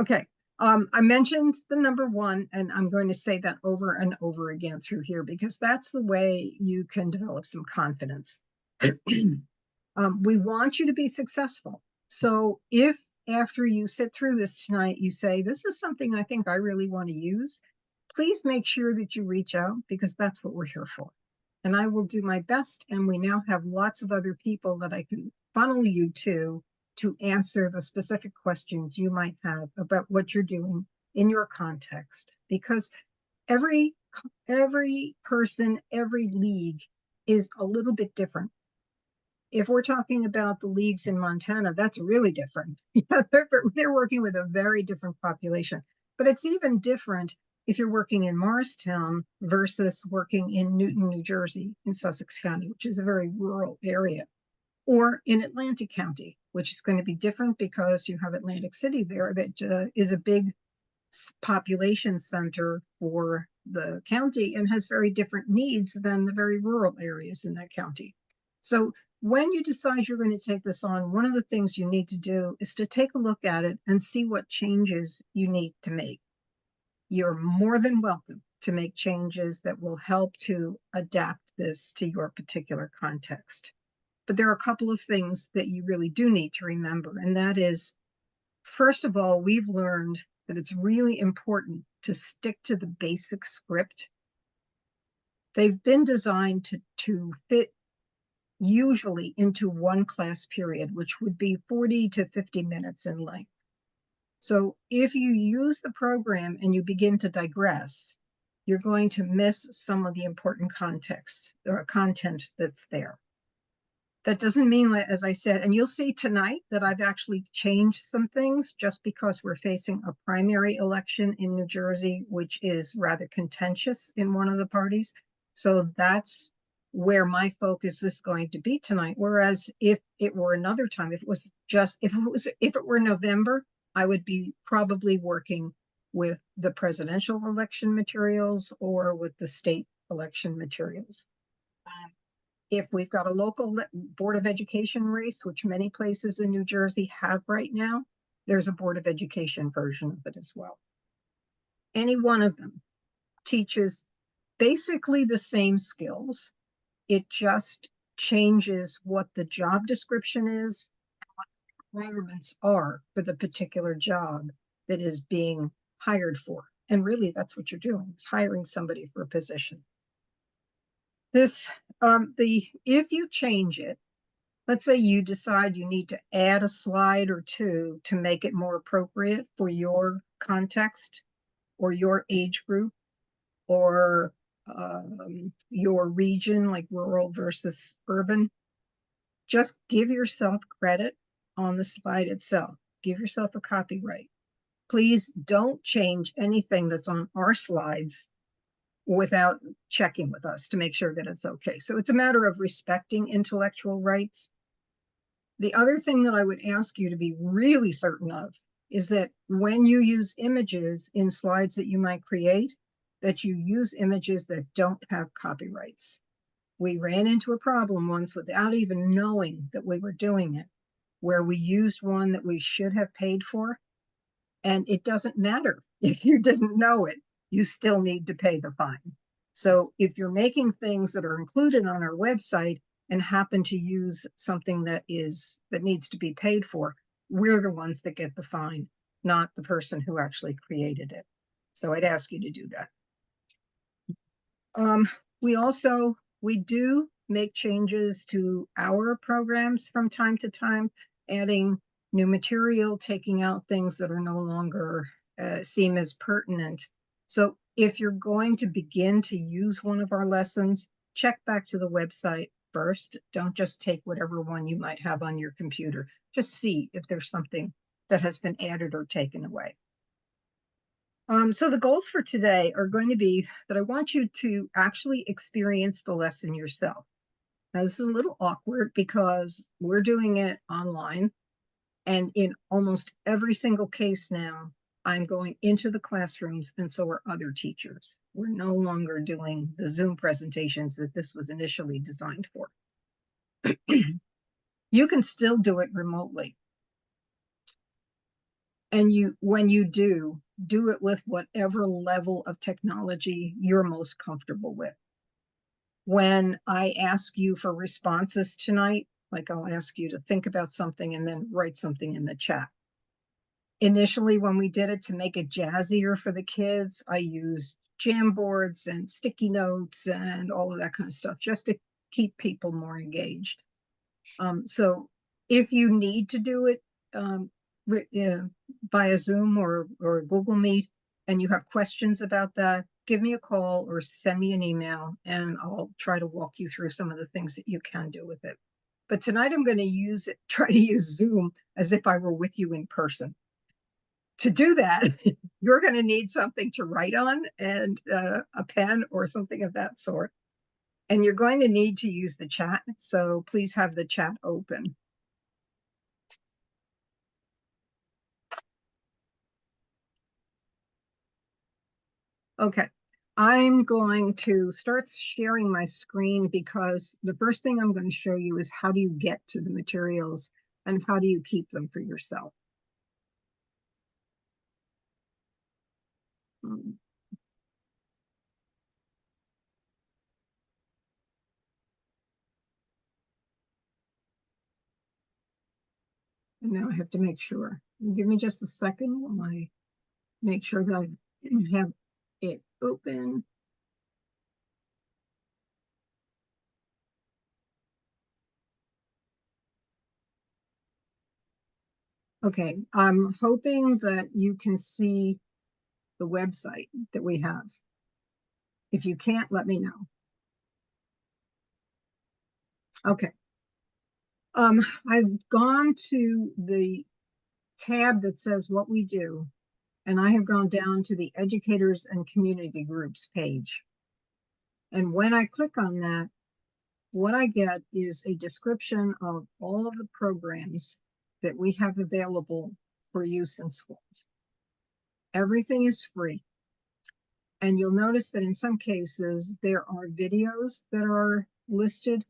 Okay. I mentioned the number one, and I'm going to say that over and over again through here because that's the way you can develop some confidence. We want you to be successful. So if after you sit through this tonight, you say, this is something I think I really want to use, please make sure that you reach out because that's what we're here for. And I will do my best. And we now have lots of other people that I can funnel you to answer the specific questions you might have about what you're doing in your context. Because every person, every league is a little bit different. If we're talking about the leagues in Montana, that's really different. They're working with a very different population. But it's even different if you're working in Morristown versus working in Newton, New Jersey, in Sussex County, which is a very rural area, or in Atlantic County, which is going to be different because you have Atlantic City there that is a big population center for the county and has very different needs than the very rural areas in that county. So when you decide you're going to take this on, one of the things you need to do is to take a look at it and see what changes you need to make. You're more than welcome to make changes that will help to adapt this to your particular context. But there are a couple of things that you really do need to remember, and that is, first of all, we've learned that it's really important to stick to the basic script. They've been designed to fit usually into one class period, which would be 40 to 50 minutes in length. So if you use the program and you begin to digress, you're going to miss some of the important context or content that's there. That doesn't mean, as I said, and you'll see tonight that I've actually changed some things just because we're facing a primary election in New Jersey, which is rather contentious in one of the parties. So that's where my focus is going to be tonight. Whereas if it were another time, if it were November, I would be probably working with the presidential election materials or with the state election materials. If we've got a local Board of Education race, which many places in New Jersey have right now, there's a Board of Education version of it as well. Any one of them teaches basically the same skills. It just changes what the job description is and what the requirements are for the particular job that is being hired for. And really, that's what you're doing, is hiring somebody for a position. If you change it, let's say you decide you need to add a slide or two to make it more appropriate for your context or your age group or your region, like rural versus urban, just give yourself credit on the slide itself. Give yourself a copyright. Please don't change anything that's on our slides without checking with us to make sure that it's okay. So it's a matter of respecting intellectual rights. The other thing that I would ask you to be really certain of is that when you use images in slides that you might create, that you use images that don't have copyrights. We ran into a problem once without even knowing that we were doing it, where we used one that we should have paid for. And it doesn't matter if you didn't know it, you still need to pay the fine. So if you're making things that are included on our website and happen to use something that needs to be paid for, we're the ones that get the fine, not the person who actually created it. So I'd ask you to do that. We do make changes to our programs from time to time, adding new material, taking out things that are no longer seem as pertinent. So if you're going to begin to use one of our lessons, check back to the website first. Don't just take whatever one you might have on your computer. Just see if there's something that has been added or taken away. So the goals for today are going to be that I want you to actually experience the lesson yourself. Now, this is a little awkward because we're doing it online. And in almost every single case now, I'm going into the classrooms, and so are other teachers. We're no longer doing the Zoom presentations that this was initially designed for. You can still do it remotely. And when you do it with whatever level of technology you're most comfortable with. When I ask you for responses tonight, like I'll ask you to think about something and then write something in the chat. Initially, when we did it to make it jazzier for the kids, I used Jamboards and sticky notes and all of that kind of stuff just to keep people more engaged. So if you need to do it via Zoom or Google Meet, and you have questions about that, give me a call or send me an email, and I'll try to walk you through some of the things that you can do with it. But tonight I'm going to try to use Zoom as if I were with you in person. To do that, you're going to need something to write on and a pen or something of that sort. And you're going to need to use the chat, so please have the chat open. Okay, I'm going to start sharing my screen because the first thing I'm going to show you is how do you get to the materials and how do you keep them for yourself. And now I have to make sure. Give me just a second while I make sure that I have it open. Okay, I'm hoping that you can see the website that we have. If you can't, let me know. Okay. I've gone to the tab that says what we do, and I have gone down to the educators and community groups page. And when I click on that, what I get is a description of all of the programs that we have available for use in schools. Everything is free. And you'll notice that in some cases, there are videos that are listed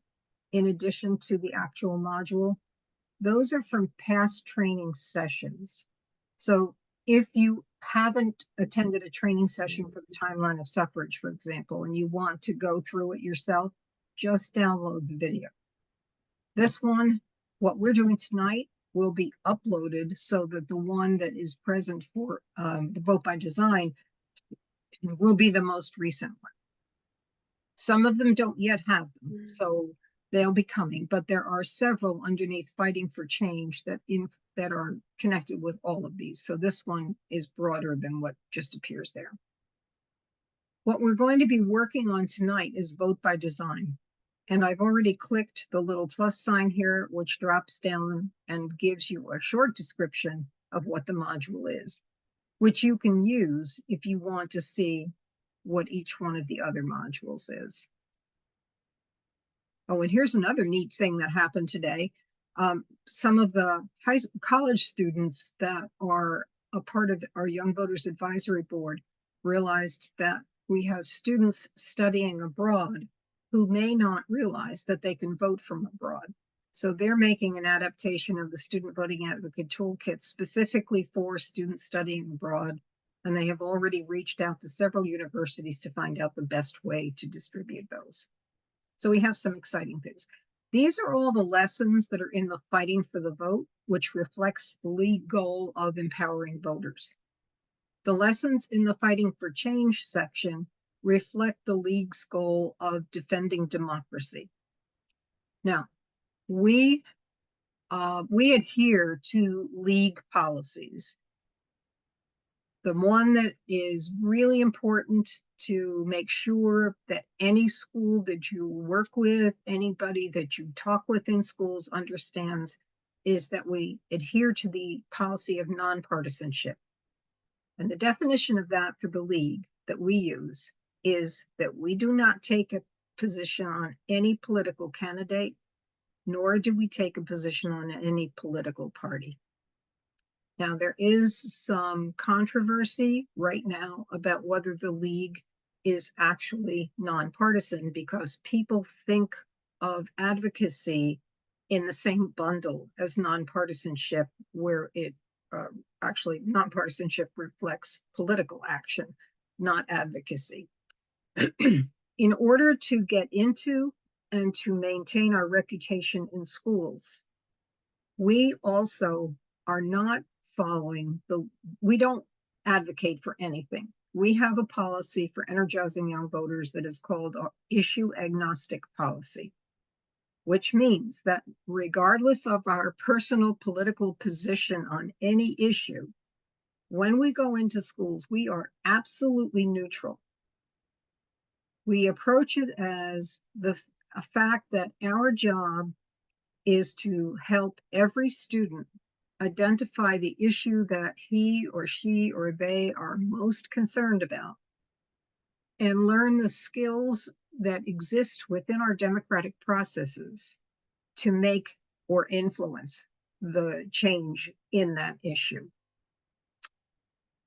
in addition to the actual module. Those are from past training sessions. So if you haven't attended a training session for the timeline of suffrage, for example, and you want to go through it yourself, just download the video. This one, what we're doing tonight, will be uploaded so that the one that is present for the Vote by Design will be the most recent one. Some of them don't yet have them, so they'll be coming, but there are several underneath Fighting for Change that are connected with all of these. So this one is broader than what just appears there. What we're going to be working on tonight is Vote by Design. And I've already clicked the little plus sign here, which drops down and gives you a short description of what the module is, which you can use if you want to see what each one of the other modules is. Oh, and here's another neat thing that happened today. Some of the college students that are a part of our Young Voters Advisory Board realized that we have students studying abroad who may not realize that they can vote from abroad. So they're making an adaptation of the Student Voting Advocate Toolkit specifically for students studying abroad. And they have already reached out to several universities to find out the best way to distribute those. So we have some exciting things. These are all the lessons that are in the Fighting for the Vote, which reflects the lead goal of empowering voters. The lessons in the Fighting for Change section reflect the League's goal of defending democracy. Now, we adhere to League policies. The one that is really important to make sure that any school that you work with, anybody that you talk with in schools understands is that we adhere to the policy of nonpartisanship. And the definition of that for the League that we use is that we do not take a position on any political candidate, nor do we take a position on any political party. Now, there is some controversy right now about whether the League is actually nonpartisan because people think of advocacy in the same bundle as nonpartisanship, where it actually, nonpartisanship reflects political action, not advocacy. In order to get into and to maintain our reputation in schools, we also are not we don't advocate for anything. We have a policy for energizing young voters that is called issue agnostic policy, which means that regardless of our personal political position on any issue, when we go into schools, we are absolutely neutral. We approach it as a fact that our job is to help every student identify the issue that he or she or they are most concerned about and learn the skills that exist within our democratic processes to make or influence the change in that issue.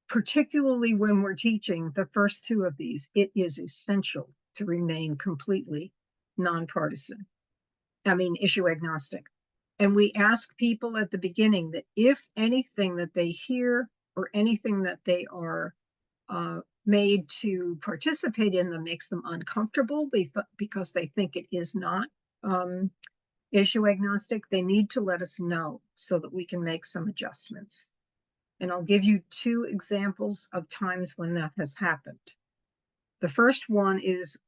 Particularly when we're teaching the first two of these, it is essential to remain completely nonpartisan. Issue agnostic. And we ask people at the beginning that if anything that they hear or anything that they are made to participate in them makes them uncomfortable because they think it is not issue agnostic, they need to let us know so that we can make some adjustments. And I'll give you two examples of times when that has happened. The first one is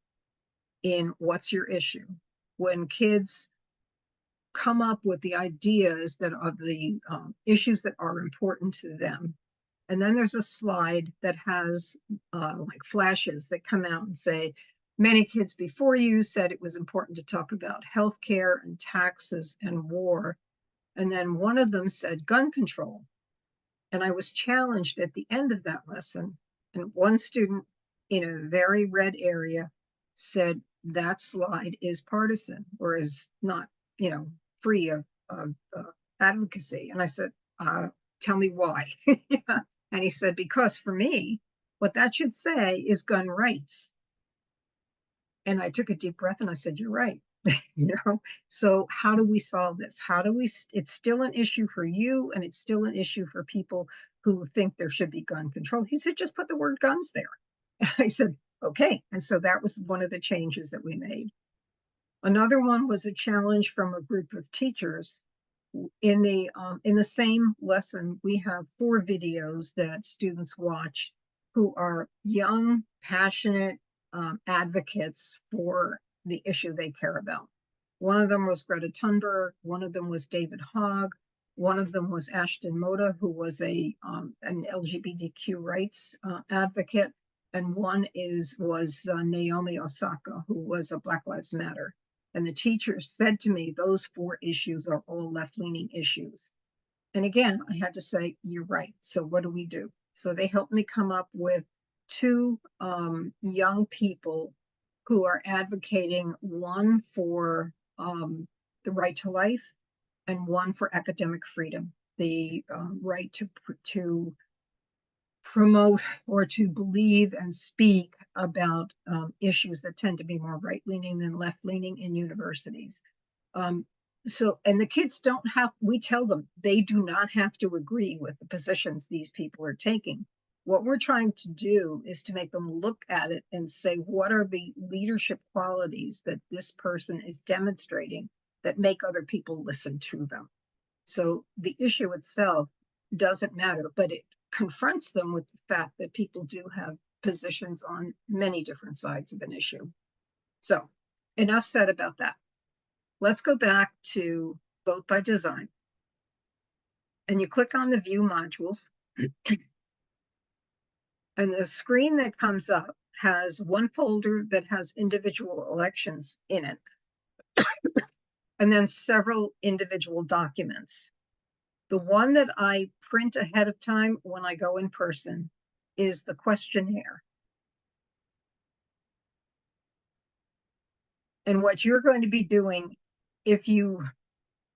in What's Your Issue? When kids come up with the ideas that are the issues that are important to them. And then there's a slide that has like flashes that come out and say, many kids before you said it was important to talk about healthcare and taxes and war. And then one of them said gun control. And I was challenged at the end of that lesson. And one student in a very red area said that slide is partisan or is not, free of advocacy. And I said, tell me why. Yeah. And he said, because for me, what that should say is gun rights. And I took a deep breath and I said, you're right. So how do we solve this? It's still an issue for you, and it's still an issue for people who think there should be gun control. He said, just put the word guns there. And I said, okay. And so that was one of the changes that we made. Another one was a challenge from a group of teachers. In the same lesson, we have 4 videos that students watch who are young, passionate advocates for the issue they care about. One of them was Greta Thunberg. One of them was David Hogg. One of them was Ashton Moda, who was an LGBTQ rights advocate. And one was Naomi Osaka, who was a Black Lives Matter. And the teacher said to me, those 4 issues are all left-leaning issues. And again, I had to say, you're right. So what do we do? So they helped me come up with 2 young people who are advocating, one for the right to life and one for academic freedom, the right to promote or to believe and speak about issues that tend to be more right-leaning than left-leaning in universities. And the kids we tell them they do not have to agree with the positions these people are taking. What we're trying to do is to make them look at it and say, what are the leadership qualities that this person is demonstrating that make other people listen to them? So the issue itself doesn't matter, but it confronts them with the fact that people do have positions on many different sides of an issue. So enough said about that. Let's go back to Vote by Design. And you click on the View Modules. And the screen that comes up has one folder that has individual elections in it, and then several individual documents. The one that I print ahead of time when I go in person is the questionnaire. And what you're going to be doing,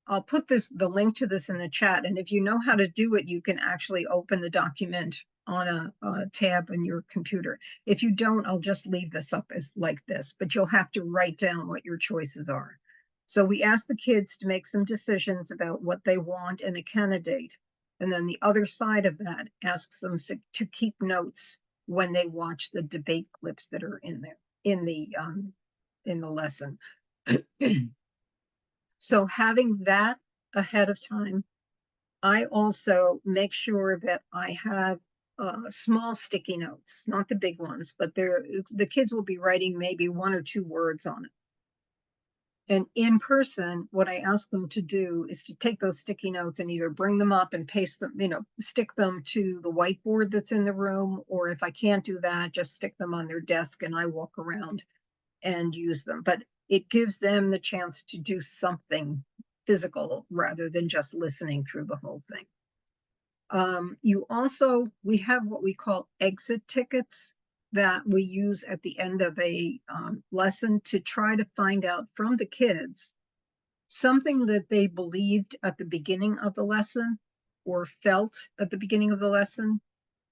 I'll put the link to this in the chat, and if you know how to do it, you can actually open the document on a tab on your computer. If you don't, I'll just leave this up as like this, but you'll have to write down what your choices are. So we ask the kids to make some decisions about what they want in a candidate. And then the other side of that asks them to keep notes when they watch the debate clips that are in there in the lesson. So having that ahead of time, I also make sure that I have small sticky notes, not the big ones, but the kids will be writing maybe 1 or 2 words on it. And in person, what I ask them to do is to take those sticky notes and either bring them up and paste them, stick them to the whiteboard that's in the room, or if I can't do that, just stick them on their desk and I walk around and use them. But it gives them the chance to do something physical rather than just listening through the whole thing. We have what we call exit tickets that we use at the end of a lesson to try to find out from the kids something that they believed at the beginning of the lesson or felt at the beginning of the lesson,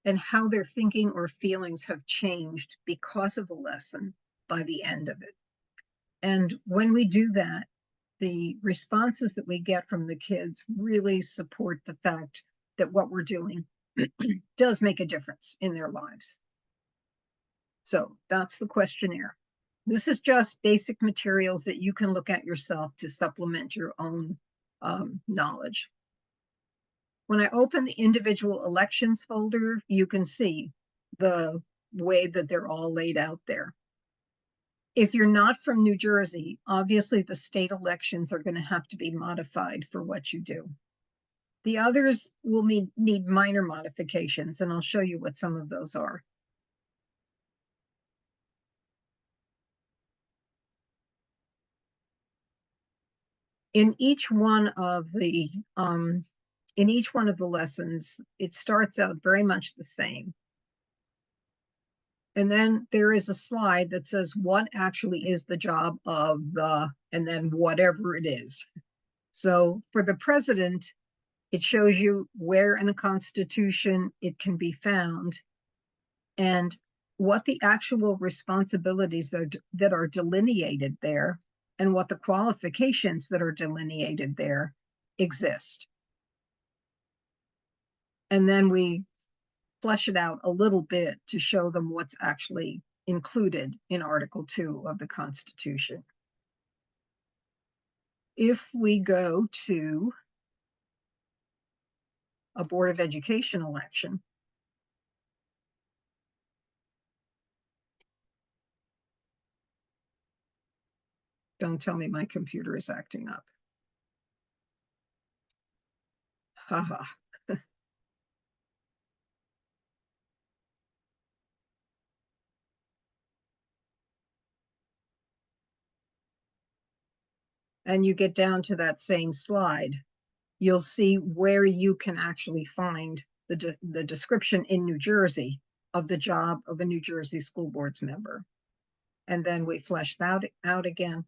and how their thinking or feelings have changed because of the lesson by the end of it. And when we do that, the responses that we get from the kids really support the fact that what we're doing does make a difference in their lives. So that's the questionnaire. This is just basic materials that you can look at yourself to supplement your own knowledge. When I open the individual elections folder, you can see the way that they're all laid out there. If you're not from New Jersey, obviously the state elections are going to have to be modified for what you do. The others will need minor modifications, and I'll show you what some of those are. In each one of the lessons, it starts out very much the same. And then there is a slide that says what actually is the job of the, and then whatever it is. So for the president, it shows you where in the Constitution it can be found and what the actual responsibilities that are delineated there and what the qualifications that are delineated there exist. And then we flesh it out a little bit to show them what's actually included in Article 2 of the Constitution. If we go to a Board of Education election, don't tell me my computer is acting up. Haha. And you get down to that same slide, you'll see where you can actually find the description in New Jersey of the job of a New Jersey school board's member. And then we flesh that out again.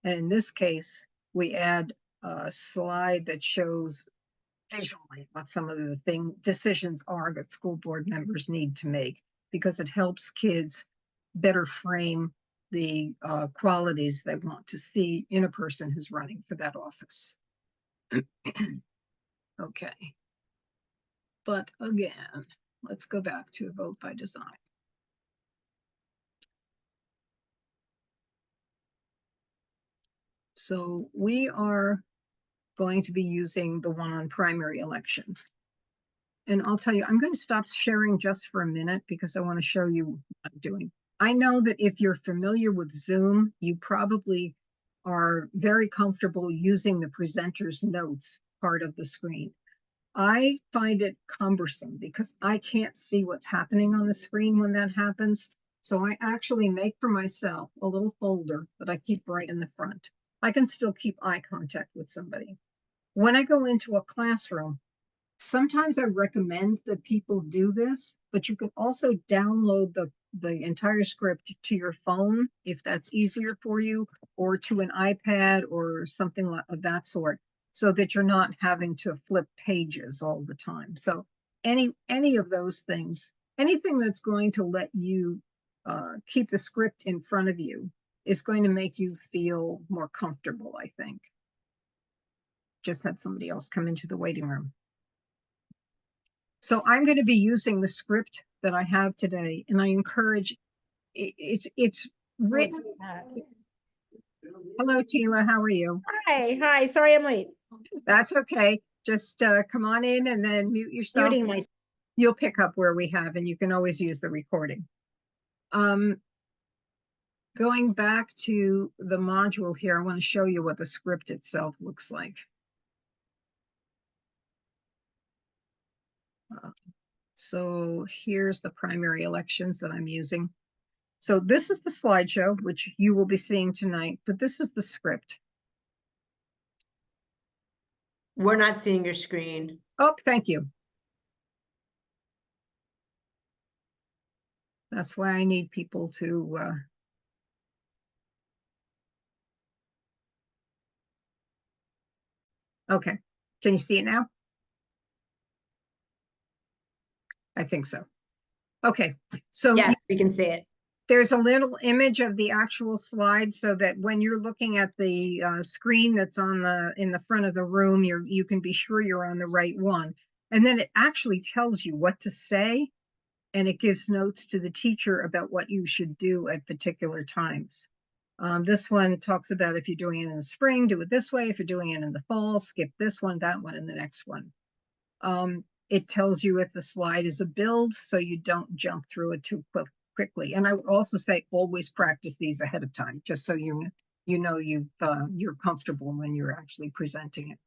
And in this case, we add a slide that shows visually what some of the decisions are that school board members need to make, because it helps kids better frame the qualities they want to see in a person who's running for that office. Okay. But again, let's go back to vote by design. So we are going to be using the one on primary elections. And I'll tell you, I'm going to stop sharing just for a minute because I want to show you what I'm doing. I know that if you're familiar with Zoom, you probably are very comfortable using the presenter's notes part of the screen. I find it cumbersome because I can't see what's happening on the screen when that happens. So I actually make for myself a little folder that I keep right in the front. I can still keep eye contact with somebody. When I go into a classroom, sometimes I recommend that people do this, but you can also download the entire script to your phone if that's easier for you, or to an iPad or something of that sort, so that you're not having to flip pages all the time. So any of those things, anything that's going to let you keep the script in front of you is going to make you feel more comfortable, I think. Just had somebody else come into the waiting room. So I'm going to be using the script that I have today, and I encourage it's written. Hello, Tila. How are you? Hi. Sorry I'm late. That's okay. Just come on in and then mute yourself. Muting myself. You'll pick up where we have, and you can always use the recording. Going back to the module here, I want to show you what the script itself looks like. So here's the primary elections that I'm using. So this is the slideshow, which you will be seeing tonight, but this is the script. We're not seeing your screen. Oh, thank you. That's why I need people to okay. Can you see it now? I think so. Okay. So yes, we can see it. There's a little image of the actual slide so that when you're looking at the screen that's on in the front of the room, you can be sure you're on the right one. And then it actually tells you what to say, and it gives notes to the teacher about what you should do at particular times. This one talks about if you're doing it in the spring, do it this way. If you're doing it in the fall, skip this one, that one, and the next one. It tells you if the slide is a build, so you don't jump through it too quickly. And I would also say always practice these ahead of time, just so you're comfortable when you're actually presenting it.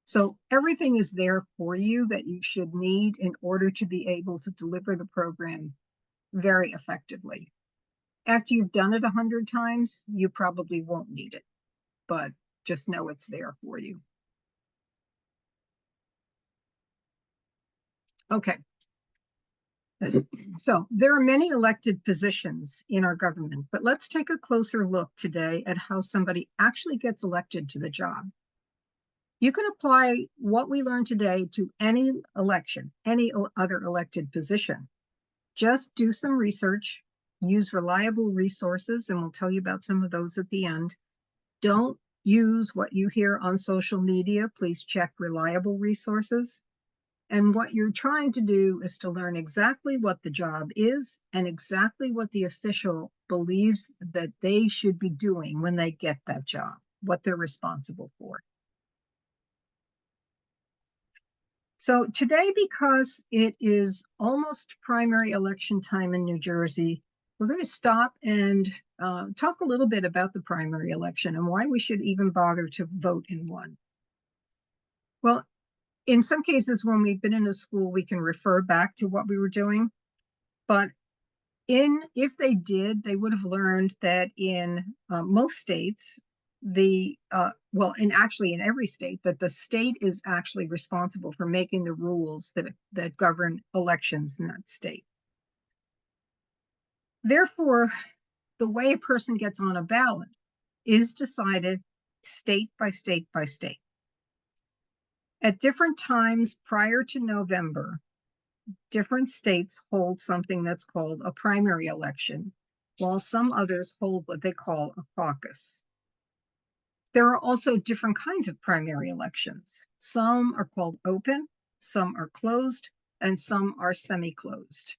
So everything is there for you that you should need in order to be able to deliver the program very effectively. After you've done it 100 times, you probably won't need it, but just know it's there for you. Okay. So there are many elected positions in our government, but let's take a closer look today at how somebody actually gets elected to the job. You can apply what we learned today to any election, any other elected position. Just do some research, use reliable resources, and we'll tell you about some of those at the end. Don't use what you hear on social media. Please check reliable resources. And what you're trying to do is to learn exactly what the job is and exactly what the official believes that they should be doing when they get that job, what they're responsible for. So today, because it is almost primary election time in New Jersey, we're going to stop and talk a little bit about the primary election and why we should even bother to vote in one. Well, in some cases, when we've been in a school, we can refer back to what we were doing. But if they did, they would have learned that in most states, actually in every state, that the state is actually responsible for making the rules that govern elections in that state. Therefore, the way a person gets on a ballot is decided state by state by state. At different times prior to November, different states hold something that's called a primary election, while some others hold what they call a caucus. There are also different kinds of primary elections. Some are called open, some are closed, and some are semi-closed.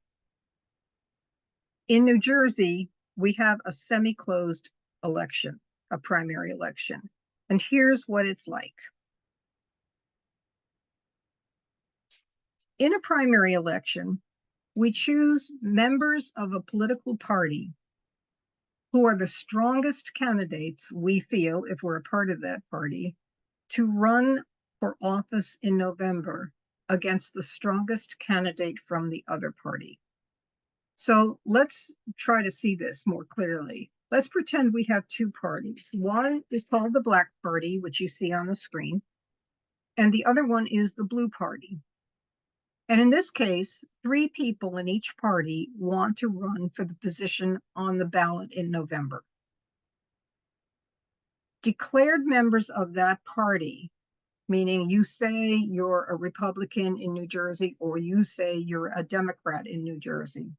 In New Jersey, we have a semi-closed election, a primary election. And here's what it's like. In a primary election, we choose members of a political party who are the strongest candidates we feel, if we're a part of that party, to run for office in November against the strongest candidate from the other party. So let's try to see this more clearly. Let's pretend we have two parties. One is called the Black Party, which you see on the screen, and the other one is the Blue Party. And in this case, 3 people in each party want to run for the position on the ballot in November. Declared members of that party, meaning you say you're a Republican in New Jersey or you say you're a Democrat in New Jersey,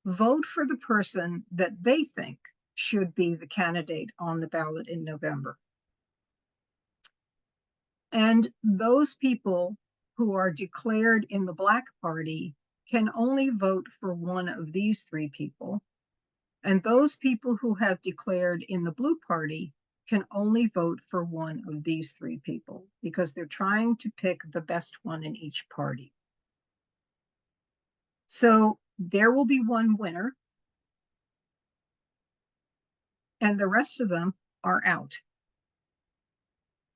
vote for the person that they think should be the candidate on the ballot in November. And those people who are declared in the Black Party can only vote for one of these three people. And those people who have declared in the Blue Party can only vote for one of these three people because they're trying to pick the best one in each party. So there will be one winner, and the rest of them are out.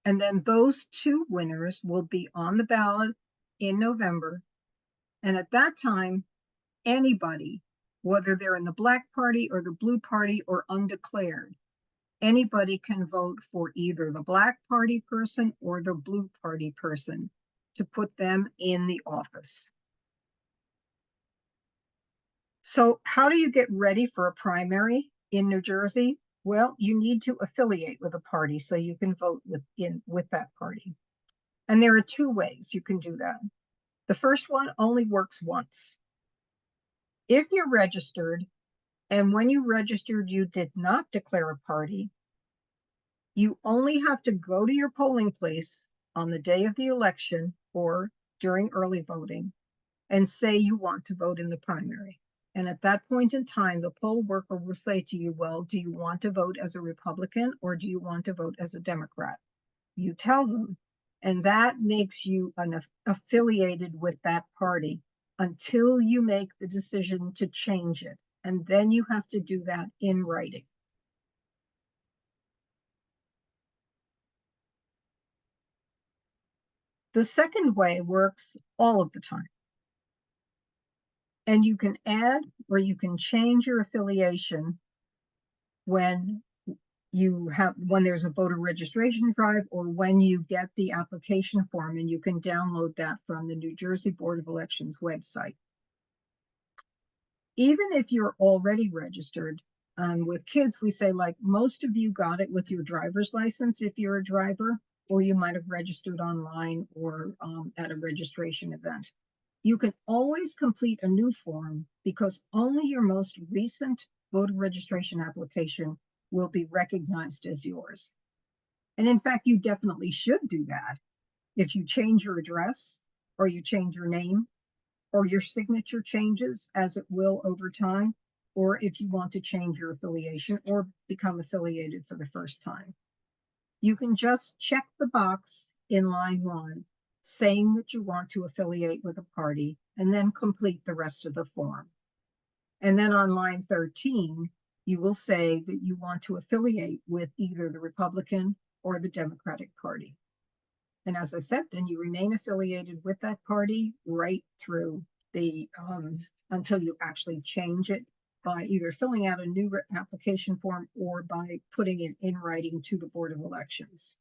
And then those two winners will be on the ballot in November. And at that time, anybody, whether they're in the Black Party or the Blue Party or undeclared, anybody can vote for either the Black Party person or the Blue Party person to put them in the office. So how do you get ready for a primary in New Jersey? Well, you need to affiliate with a party so you can vote with that party. And there are two ways you can do that. The first one only works once. If you're registered, and when you registered, you did not declare a party, you only have to go to your polling place on the day of the election or during early voting and say you want to vote in the primary. And at that point in time, the poll worker will say to you, well, do you want to vote as a Republican or do you want to vote as a Democrat? You tell them, and that makes you affiliated with that party until you make the decision to change it. And then you have to do that in writing. The second way works all of the time. And you can add or you can change your affiliation when there's a voter registration drive or when you get the application form, and you can download that from the New Jersey Board of Elections website. Even if you're already registered, with kids, we say, like, most of you got it with your driver's license if you're a driver, or you might have registered online or at a registration event. You can always complete a new form because only your most recent voter registration application will be recognized as yours. And in fact, you definitely should do that. If you change your address or you change your name or your signature changes, as it will over time, or if you want to change your affiliation or become affiliated for the first time. You can just check the box in line 1 saying that you want to affiliate with a party and then complete the rest of the form. And then on line 13, you will say that you want to affiliate with either the Republican or the Democratic Party. And as I said, then you remain affiliated with that party right through the until you actually change it by either filling out a new application form or by putting it in writing to the Board of Elections.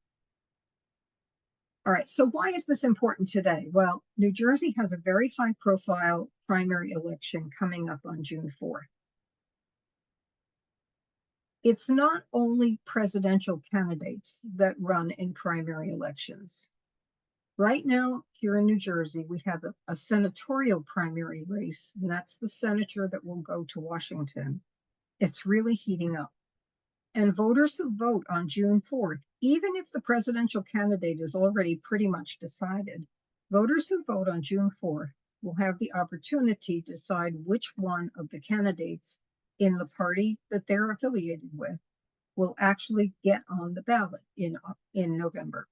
All right, so why is this important today? Well, New Jersey has a very high-profile primary election coming up on June 4th. It's not only presidential candidates that run in primary elections. Right now, here in New Jersey, we have a senatorial primary race, and that's the senator that will go to Washington. It's really heating up. And voters who vote on June 4th, even if the presidential candidate is already pretty much decided, voters who vote on June 4th will have the opportunity to decide which one of the candidates in the party that they're affiliated with will actually get on the ballot in November.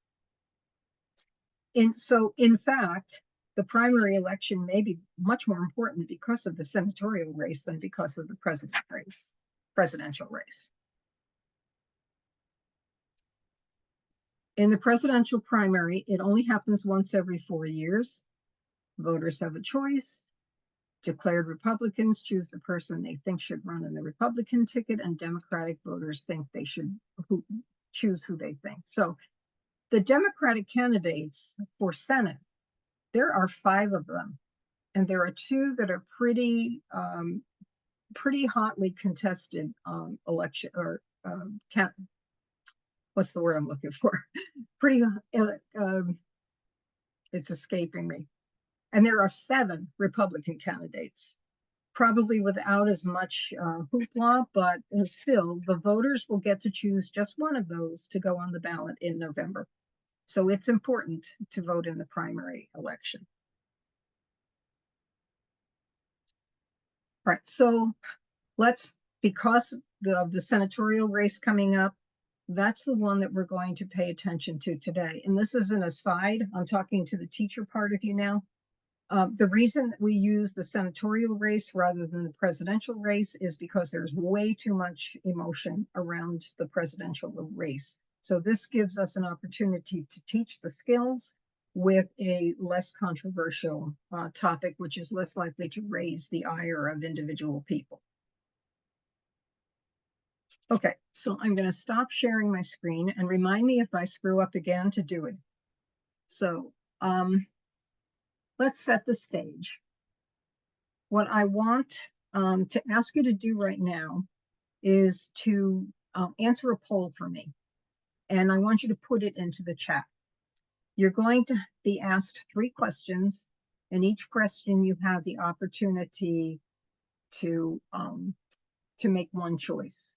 So, in fact, the primary election may be much more important because of the senatorial race than because of the presidential race. In the presidential primary, it only happens once every 4 years. Voters have a choice. Declared Republicans choose the person they think should run in the Republican ticket, and Democratic voters think they should choose who they think. So the Democratic candidates for Senate, there are 5 of them, and there are 2 that are pretty hotly contested election or what's the word I'm looking for? It's escaping me. And there are 7 Republican candidates, probably without as much hoopla, but still, the voters will get to choose just one of those to go on the ballot in November. So it's important to vote in the primary election. All right, so because of the senatorial race coming up, that's the one that we're going to pay attention to today. And this is an aside. I'm talking to the teacher part of you now. The reason that we use the senatorial race rather than the presidential race is because there's way too much emotion around the presidential race. So this gives us an opportunity to teach the skills with a less controversial topic, which is less likely to raise the ire of individual people. Okay, so I'm going to stop sharing my screen and remind me if I screw up again to do it. So let's set the stage. What I want to ask you to do right now is to answer a poll for me. And I want you to put it into the chat. You're going to be asked 3 questions, and each question you have the opportunity to make one choice.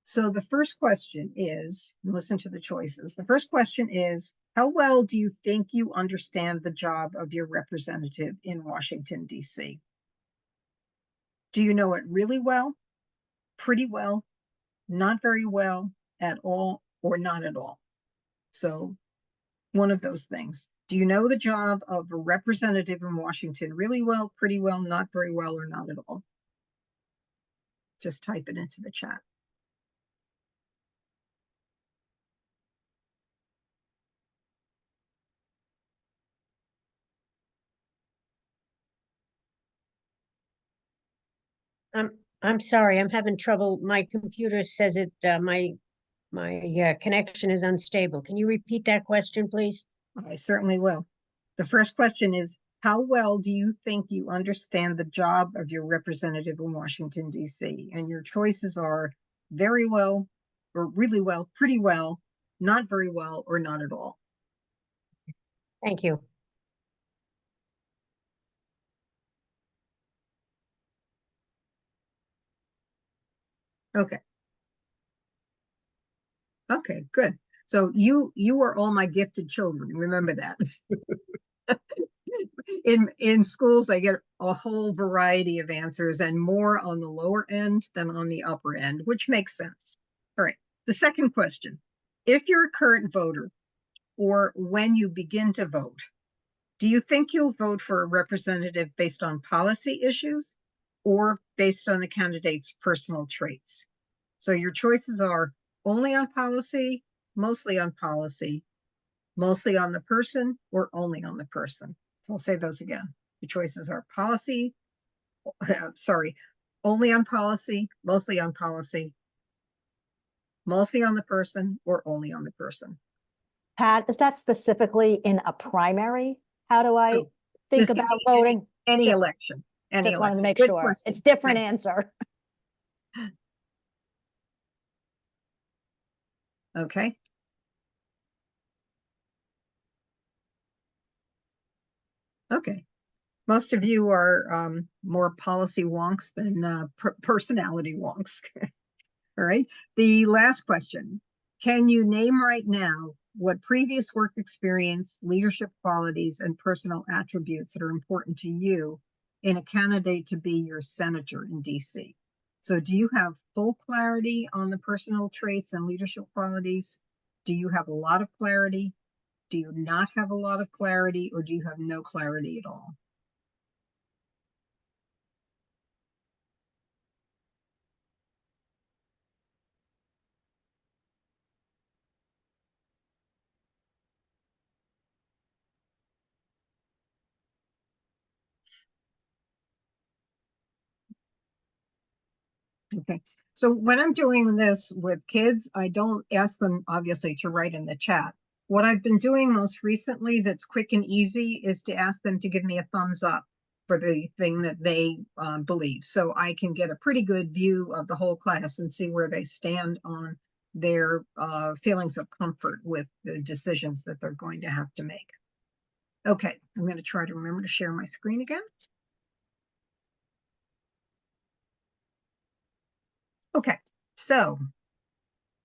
So the first question is, listen to the choices. The first question is, how well do you think you understand the job of your representative in Washington, D.C.? Do you know it really well, pretty well, not very well, at all, or not at all? So one of those things. Do you know the job of a representative in Washington really well, pretty well, not very well, or not at all? Just type it into the chat. I'm sorry, I'm having trouble. My computer says my connection is unstable. Can you repeat that question, please? I certainly will. The first question is, how well do you think you understand the job of your representative in Washington, D.C.? And your choices are very well, or really well, pretty well, not very well, or not at all. Thank you. Okay. Okay, good. So you are all my gifted children. Remember that. In schools, I get a whole variety of answers and more on the lower end than on the upper end, which makes sense. All right. The second question, if you're a current voter or when you begin to vote, do you think you'll vote for a representative based on policy issues or based on the candidate's personal traits? So your choices are only on policy, mostly on policy, mostly on the person, or only on the person. So I'll say those again. The choices are policy, only on policy, mostly on policy, mostly on the person, or only on the person. Pat, is that specifically in a primary? How do I No, think this can about be voting? Any Just- election. Just wanted to make Good sure. question. It's different Thanks. answer. Okay. Okay. Most of you are more policy wonks than personality wonks. All right. The last question. Can you name right now what previous work experience, leadership qualities, and personal attributes that are important to you in a candidate to be your senator in DC? So do you have full clarity on the personal traits and leadership qualities? Do you have a lot of clarity? Do you not have a lot of clarity, or do you have no clarity at all? Okay. So when I'm doing this with kids, I don't ask them obviously to write in the chat. What I've been doing most recently that's quick and easy is to ask them to give me a thumbs up for the thing that they believe. So I can get a pretty good view of the whole class and see where they stand on their feelings of comfort with the decisions that they're going to have to make. Okay, I'm going to try to remember to share my screen again. Okay, so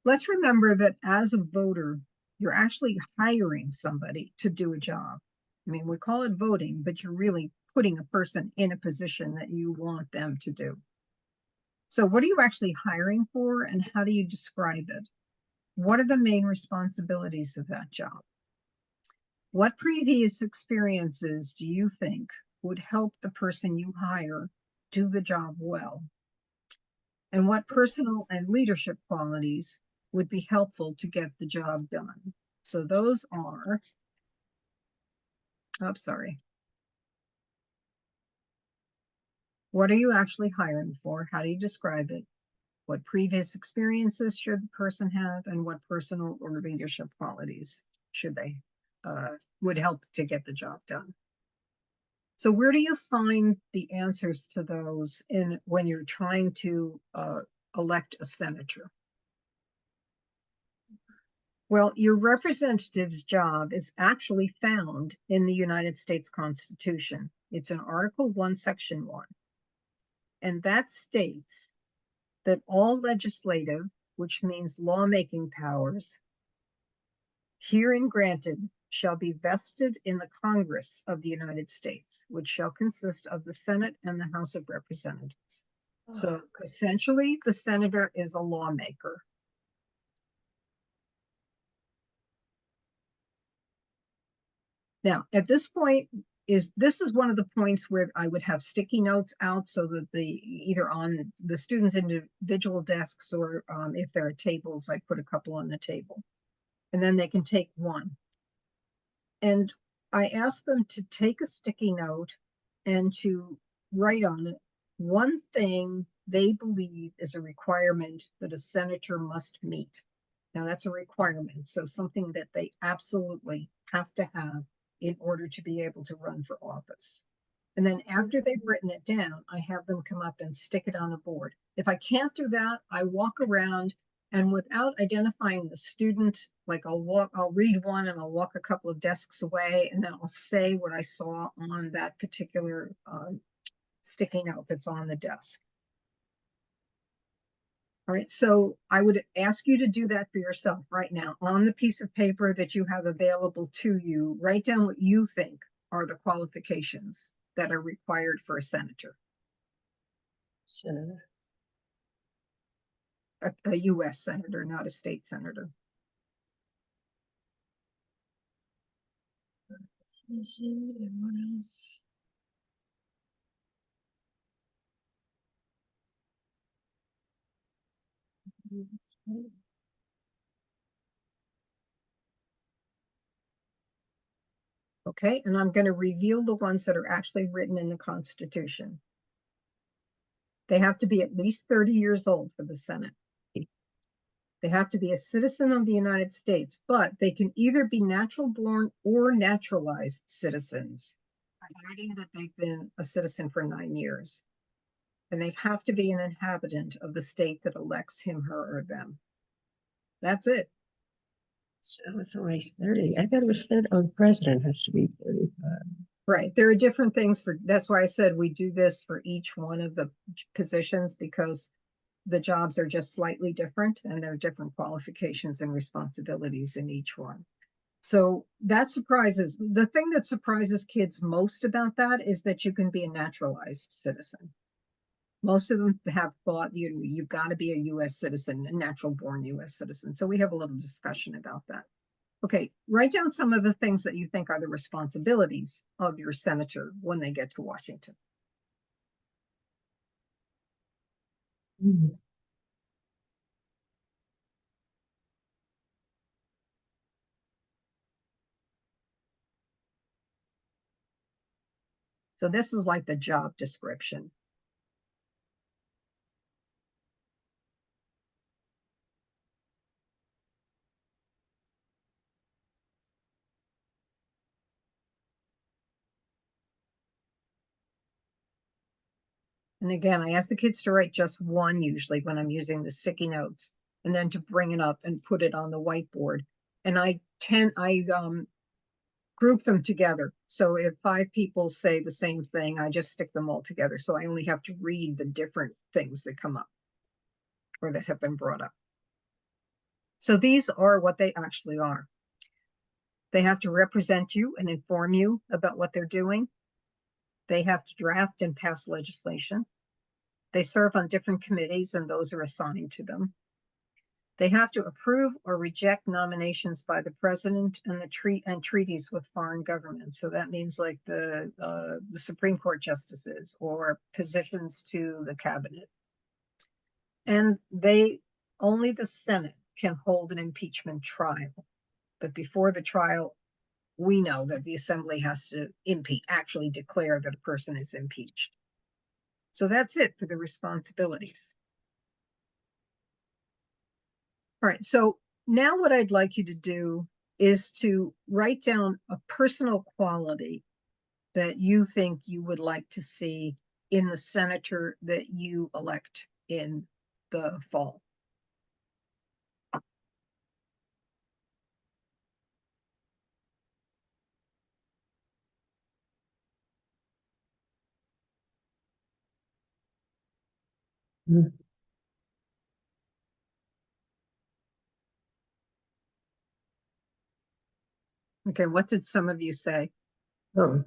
let's remember that as a voter, You're actually hiring somebody to do a job. I mean, we call it voting, but you're really putting a person in a position that you want them to do. So what are you actually hiring for, and how do you describe it? What are the main responsibilities of that job? What previous experiences do you think would help the person you hire do the job well? And what personal and leadership qualities would be helpful to get the job done? So those are, oh, sorry. What are you actually hiring for? How do you describe it? What previous experiences should the person have, and what personal or leadership qualities should they would help to get the job done? So where do you find the answers to those in when you're trying to elect a senator? Well, your representative's job is actually found in the United States Constitution. It's in Article 1, Section 1. And that states that all legislative, which means lawmaking powers, herein granted, shall be vested in the Congress of the United States, which shall consist of the Senate and the House of Representatives. So essentially, the senator is a lawmaker. Now, at this point, this is one of the points where I would have sticky notes out so that either on the students' individual desks, or if there are tables, I put a couple on the table. And then they can take one. And I ask them to take a sticky note and to write on it one thing they believe is a requirement that a senator must meet. Now that's a requirement, so something that they absolutely have to have in order to be able to run for office. And then after they've written it down, I have them come up and stick it on a board. If I can't do that, I walk around, and without identifying the student, like I'll read one and I'll walk a couple of desks away, and then I'll say what I saw on that particular sticky note that's on the desk. All right, so I would ask you to do that for yourself right now. On the piece of paper that you have available to you, write down what you think are the qualifications that are required for a senator. Senator. A US senator, not a state senator. Everyone else. Okay, and I'm going to reveal the ones that are actually written in the Constitution. They have to be at least 30 years old for the Senate. They have to be a citizen of the United States, but they can either be natural born or naturalized citizens, providing that they've been a citizen for 9 years. And they have to be an inhabitant of the state that elects him, her, or them. That's it. So it's only 30. I thought it was 30. Oh, the president has to be 35. Right. There are different things that's why I said we do this for each one of the positions, because the jobs are just slightly different and there are different qualifications and responsibilities in each one. So the thing that surprises kids most about that is that you can be a naturalized citizen. Most of them have thought you've got to be a US citizen, a natural born US citizen. So we have a little discussion about that. Okay, write down some of the things that you think are the responsibilities of your senator when they get to Washington. So this is like the job description. And again, I ask the kids to write just one usually when I'm using the sticky notes, and then to bring it up and put it on the whiteboard. And I group them together. So if 5 people say the same thing, I just stick them all together. So I only have to read the different things that come up or that have been brought up. So these are what they actually are. They have to represent you and inform you about what they're doing. They have to draft and pass legislation. They serve on different committees and those are assigned to them. They have to approve or reject nominations by the president and treaties with foreign governments. So that means like the Supreme Court justices or positions to the cabinet. And only the Senate can hold an impeachment trial. But before the trial, we know that the Assembly has to actually declare that a person is impeached. So that's it for the responsibilities. All right, so now what I'd like you to do is to write down a personal quality that you think you would like to see in the senator that you elect in the fall. Okay, what did some of you say? Oh.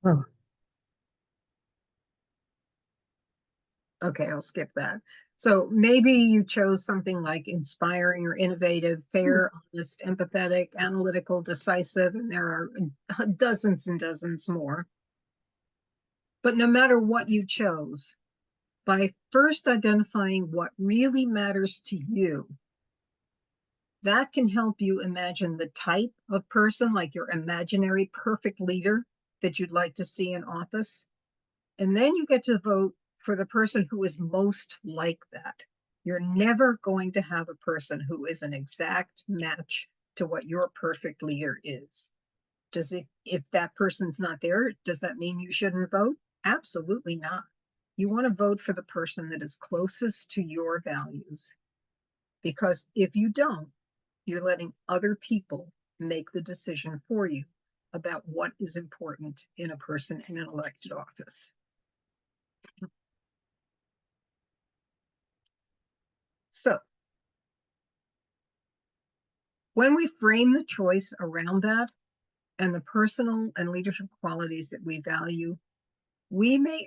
Oh. Okay, I'll skip that. So maybe you chose something like inspiring or innovative, fair, honest, empathetic, analytical, decisive, and there are dozens and dozens more. But no matter what you chose, by first identifying what really matters to you, that can help you imagine the type of person, like your imaginary perfect leader that you'd like to see in office. And then you get to vote for the person who is most like that. You're never going to have a person who is an exact match to what your perfect leader is. If that person's not there, does that mean you shouldn't vote? Absolutely not. You want to vote for the person that is closest to your values. Because if you don't, you're letting other people make the decision for you about what is important in a person in an elected office. So when we frame the choice around that and the personal and leadership qualities that we value, we may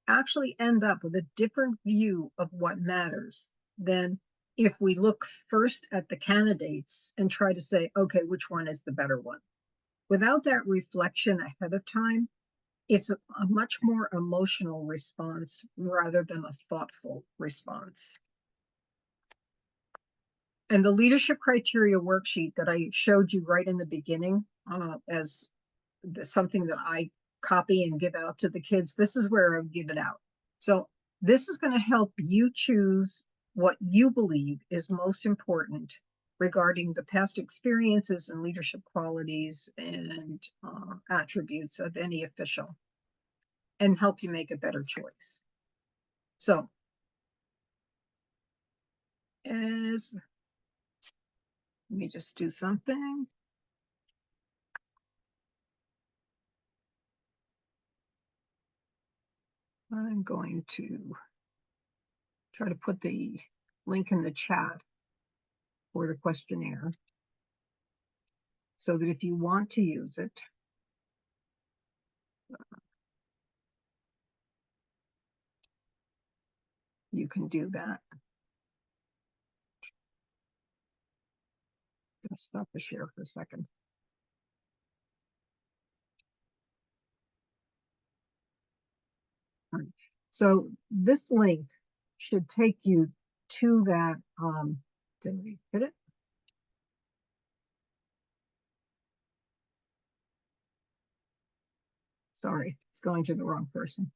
actually end up with a different view of what matters than if we look first at the candidates and try to say, okay, which one is the better one? Without that reflection ahead of time, it's a much more emotional response rather than a thoughtful response. And the leadership criteria worksheet that I showed you right in the beginning as something that I copy and give out to the kids, this is where I give it out. So this is going to help you choose what you believe is most important regarding the past experiences and leadership qualities and attributes of any official, and help you make a better choice. So let me just do something. I'm going to try to put the link in the chat for the questionnaire so that if you want to use it, you can do that. I'm going to stop the share for a second. All right. So this link should take you to that. Did we hit it? Sorry, it's going to the wrong person.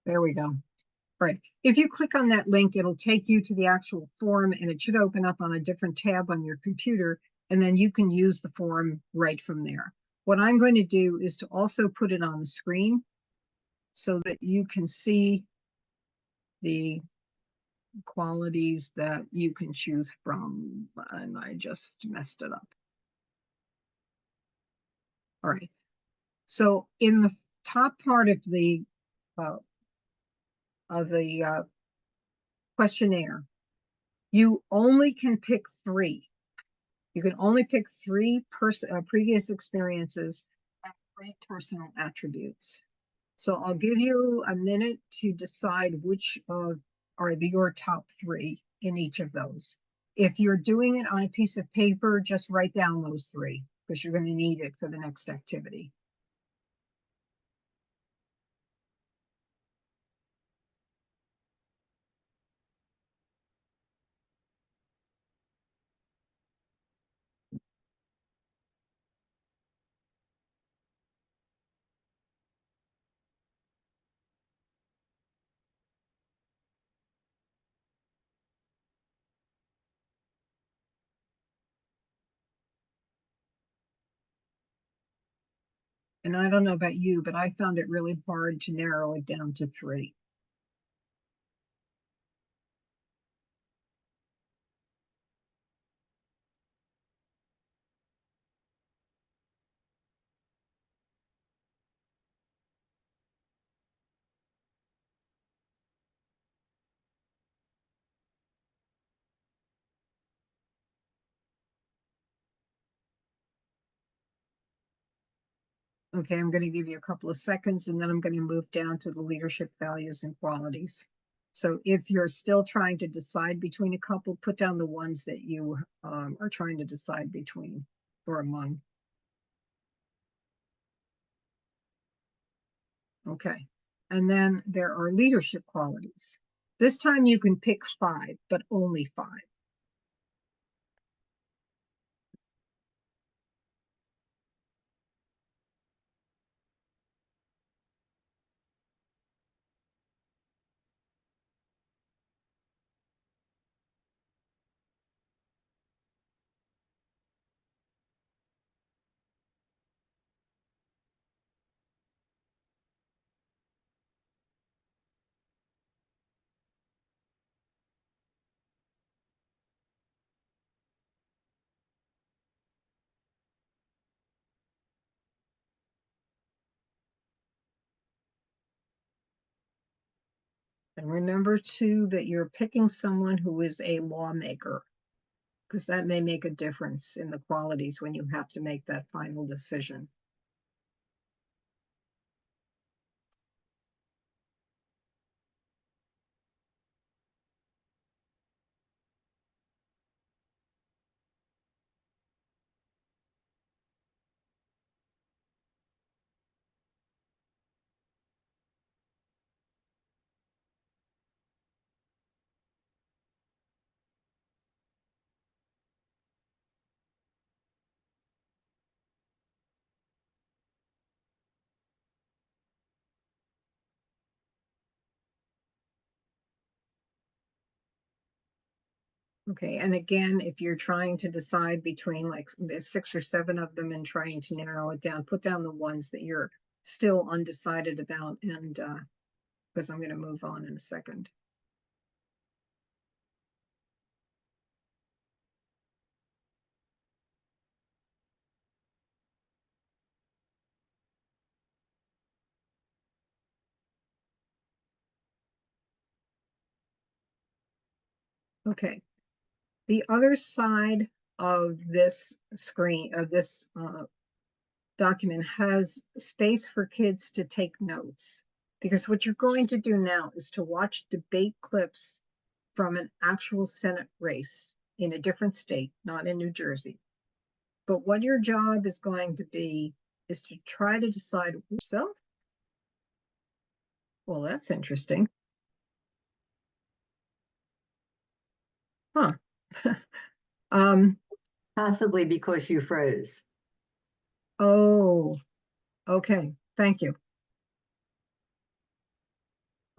There we go. Right. If you click on that link, it'll take you to the actual form and it should open up on a different tab on your computer, and then you can use the form right from there. What I'm going to do is to also put it on the screen so that you can see the qualities that you can choose from, and I just messed it up. All right. So in the top part of the questionnaire, you only can pick 3. You can only pick 3 previous experiences and 3 personal attributes. So I'll give you a minute to decide which are your top 3 in each of those. If you're doing it on a piece of paper, just write down those 3 because you're going to need it for the next activity. And I don't know about you, but I found it really hard to narrow it down to 3. Okay, I'm going to give you a couple of seconds and then I'm going to move down to the leadership values and qualities. So if you're still trying to decide between a couple, put down the ones that you are trying to decide between or among. Okay, and then there are leadership qualities. This time you can pick 5, but only 5. And remember too that you're picking someone who is a lawmaker, because that may make a difference in the qualities when you have to make that final decision. Okay, and again, if you're trying to decide between like 6 or 7 of them and trying to narrow it down, put down the ones that you're still undecided about, and because I'm going to move on in a second. Okay, the other side of this screen, of this document, has space for kids to take notes. Because what you're going to do now is to watch debate clips from an actual Senate race in a different state, not in New Jersey. But what your job is going to be is to try to decide yourself. Well, that's interesting. Huh. Possibly because you froze. Oh, okay. Thank you.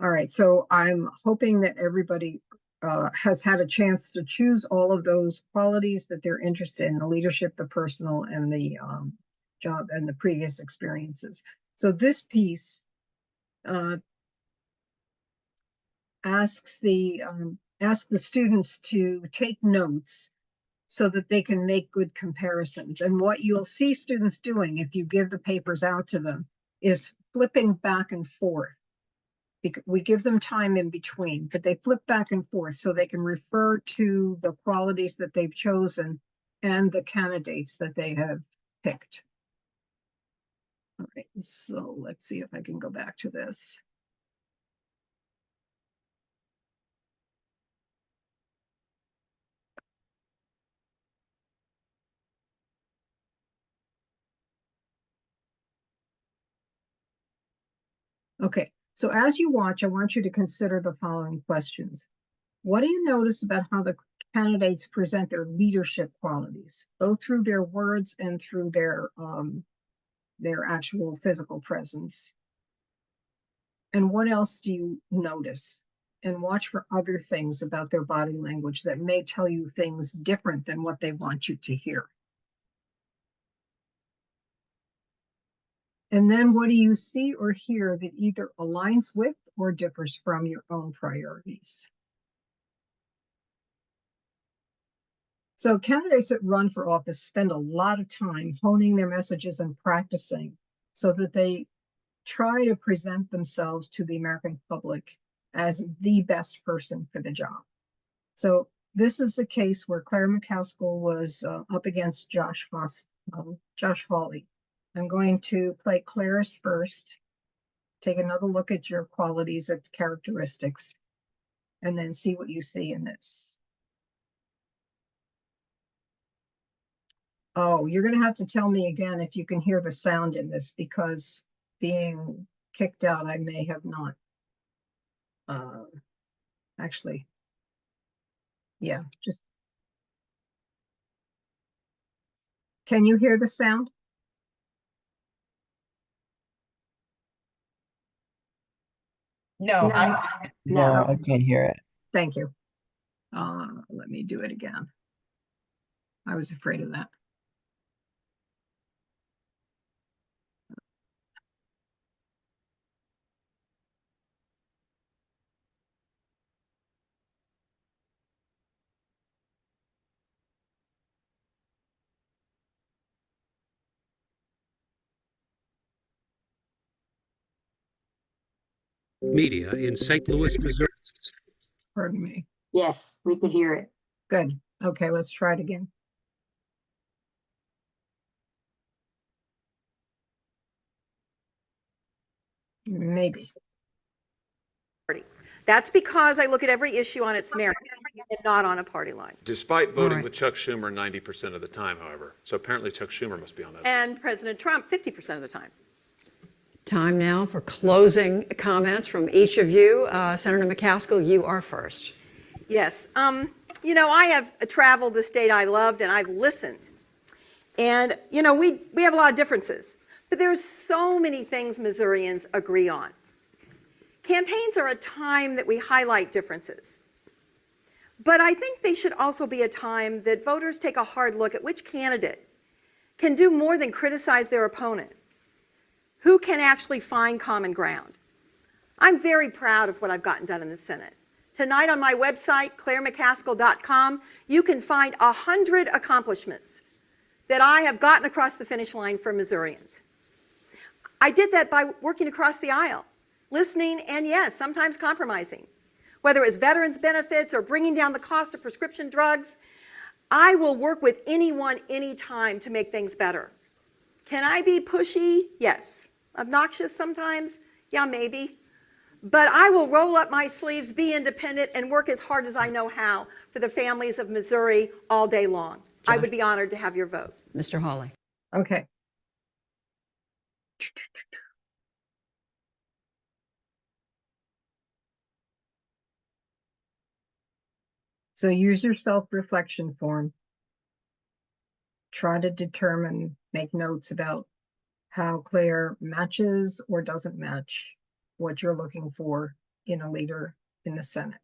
All right. So I'm hoping that everybody has had a chance to choose all of those qualities that they're interested in: the leadership, the personal, and the job and the previous experiences. So this piece asks the students to take notes so that they can make good comparisons. And what you'll see students doing if you give the papers out to them is flipping back and forth We give them time in between, but they flip back and forth so they can refer to the qualities that they've chosen and the candidates that they have picked. All right, so let's see if I can go back to this. Okay, so as you watch, I want you to consider the following questions. What do you notice about how the candidates present their leadership qualities, both through their words and through their actual physical presence? And what else do you notice? And watch for other things about their body language that may tell you things different than what they want you to hear. And then what do you see or hear that either aligns with or differs from your own priorities? So candidates that run for office spend a lot of time honing their messages and practicing so that they try to present themselves to the American public as the best person for the job. So this is a case where Claire McCaskill was up against Josh Hawley. I'm going to play Claire's first, take another look at your qualities and characteristics, and then see what you see in this. Oh, you're going to have to tell me again if you can hear the sound in this, because being kicked out, I may have not. Actually, yeah, just. Can you hear the sound? No, No. No. I can't hear it. Thank you. Let me do it again. I was afraid of that. Media in St. Louis, Missouri. Pardon me. Yes, we could hear it. Good. Okay, let's try it again. Maybe. That's because I look at every issue on its merits and not on a party line. Despite voting right. with Chuck Schumer 90% of the time, however. So apparently Chuck Schumer must be on that. And President Trump 50% of the time. Time now for closing comments from each of you. Senator McCaskill, you are first. Yes. You know, I have traveled the state I loved and I've listened. And, you know, we have a lot of differences, but there's so many things Missourians agree on. Campaigns are a time that we highlight differences. But I think they should also be a time that voters take a hard look at which candidate can do more than criticize their opponent. Who can actually find common ground? I'm very proud of what I've gotten done in the Senate. Tonight on my website, clairemccaskill.com, you can find 100 accomplishments that I have gotten across the finish line for Missourians. I did that by working across the aisle, listening and, yes, sometimes compromising. Whether it's veterans benefits or bringing down the cost of prescription drugs, I will work with anyone, anytime to make things better. Can I be pushy? Yes. Obnoxious sometimes? Yeah, maybe. But I will roll up my sleeves, be independent, and work as hard as I know how for the families of Missouri all day long. I would be honored to have your vote. Mr. Hawley. Okay. So use your self-reflection form. Try to determine, make notes about how Claire matches or doesn't match what you're looking for in a leader in the Senate.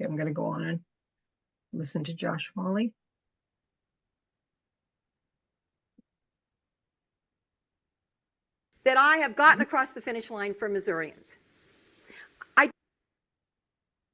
Okay, I'm gonna go on and listen to Josh Hawley. That I have gotten across the finish line for Missourians.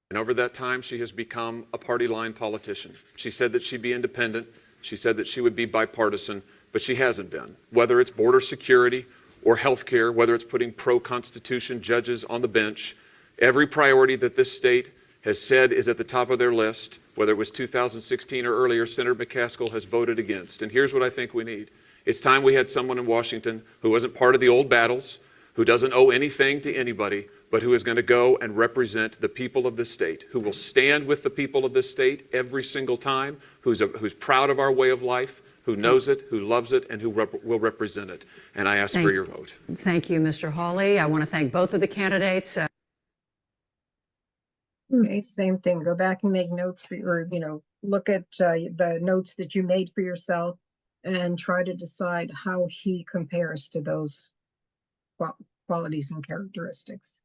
And over that time, she has become a party line politician. She said that she'd be independent. She said that she would be bipartisan, but she hasn't been. Whether it's border security or health care, whether it's putting pro-Constitution judges on the bench, every priority that this state has said is at the top of their list, whether it was 2016 or earlier, Senator McCaskill has voted against. And here's what I think we need. It's time we had someone in Washington who wasn't part of the old battles, who doesn't owe anything to anybody, but who is going to go and represent the people of this state, who will stand with the people of this state every single time, who's proud of our way of life, who knows it, who loves it, and who will represent it. And I ask for your vote. Thank you, Mr. Hawley. I want to thank both of the candidates. Okay, same thing. Go back and make notes for or look at the notes that you made for yourself and try to decide how he compares to those qualities and characteristics.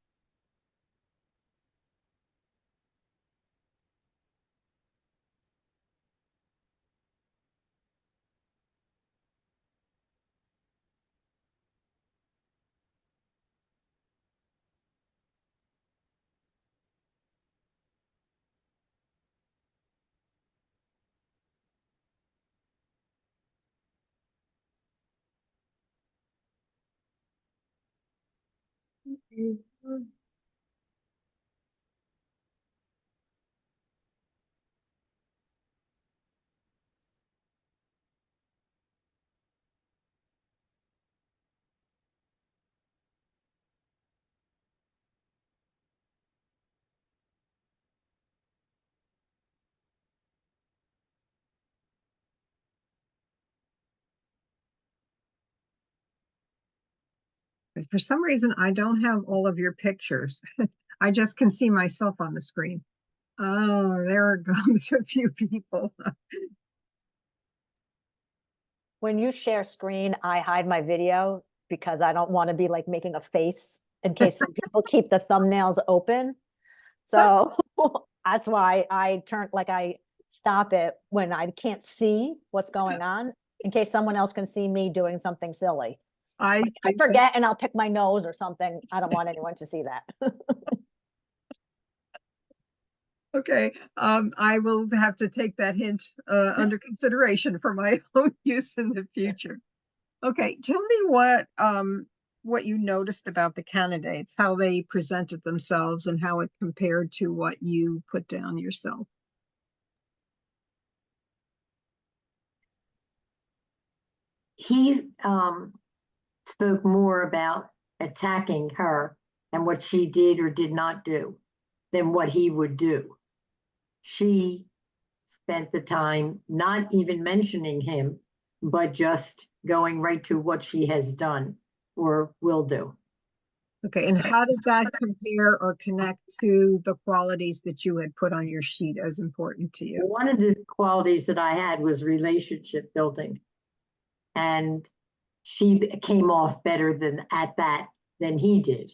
But for some reason, I don't have all of your pictures. I just can see myself on the screen. Oh, there comes a few people. When you share screen, I hide my video because I don't want to be like making a face in case some people keep the thumbnails open. So that's why I stop it when I can't see what's going on in case someone else can see me doing something silly. I I forget and I'll pick my nose or something. I don't want anyone to see that. Okay, I will have to take that hint under consideration for my own use in the future. Okay, tell me what you noticed about the candidates, how they presented themselves and how it compared to what you put down yourself. He spoke more about attacking her and what she did or did not do than what he would do. She spent the time not even mentioning him, but just going right to what she has done or will do. Okay, and how did that compare or connect to the qualities that you had put on your sheet as important to you? One of the qualities that I had was relationship building. And she came off better than he did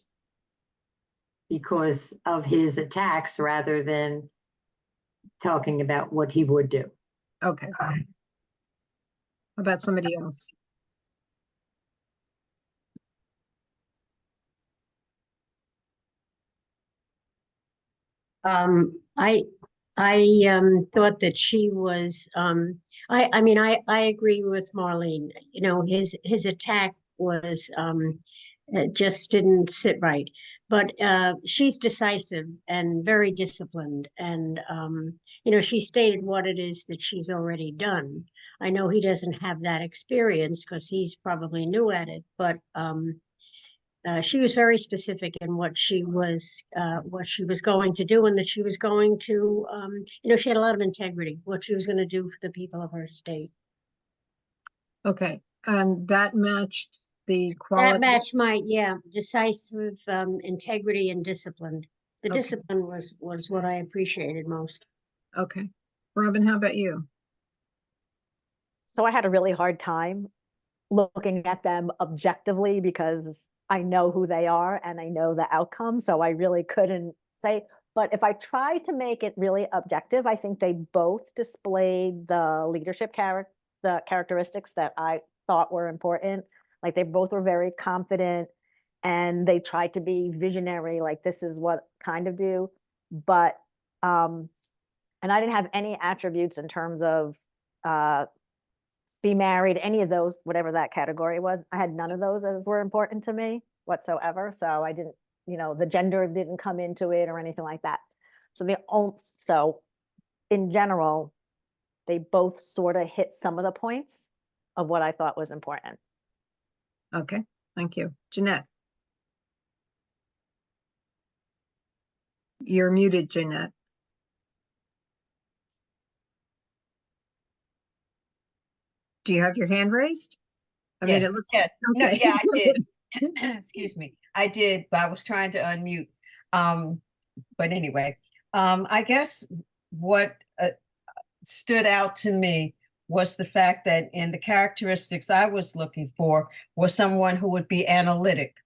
because of his attacks rather than talking about what he would do. Okay. How about somebody else? I thought that she was, I mean, I agree with Marlene. You know, his attack was, it just didn't sit right. But she's decisive and very disciplined. And, you know, she stated what it is that she's already done. I know he doesn't have that experience because he's probably new at it, but she was very specific in what she was going to do, and that she was going to, you know, she had a lot of integrity, what she was going to do for the people of her state. Okay, and that matched the That quality. matched my, yeah, decisive, integrity and discipline. The Okay. discipline was what I appreciated most. Okay, Robin, how about you? So I had a really hard time looking at them objectively because I know who they are and I know the outcome. So I really couldn't say, But if I try to make it really objective, I think they both displayed the leadership the characteristics that I thought were important. Like they both were very confident and they tried to be visionary, like this is what kind of do. But and I didn't have any attributes in terms of be married, any of those, whatever that category was. I had none of those as were important to me whatsoever. So I didn't, the gender didn't come into it or anything like that. So in general, they both sort of hit some of the points of what I thought was important. Okay, thank you. Jeanette. You're muted, Jeanette. Do you have your hand raised? I mean, it Yes, looks. yeah, no, Okay. yeah, I did. Excuse me, I did, but I was trying to unmute. But anyway, I guess what stood out to me was the fact that in the characteristics I was looking for was someone who would be analytic.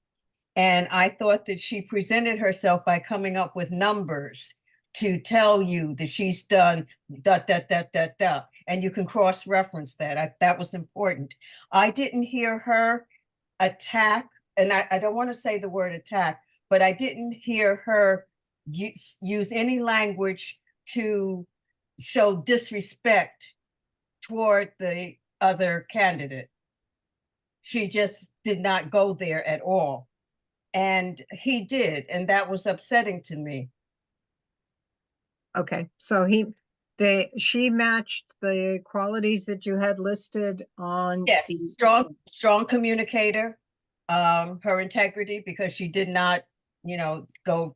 And I thought that she presented herself by coming up with numbers to tell you that she's done da da da da da, and you can cross-reference that. That was important. I didn't hear her attack, and I don't want to say the word attack, but I didn't hear her use any language to show disrespect toward the other candidate. She just did not go there at all. And he did, and that was upsetting to me. Okay, so she matched the qualities that you had listed on. Yes, strong communicator, her integrity, because she did not, go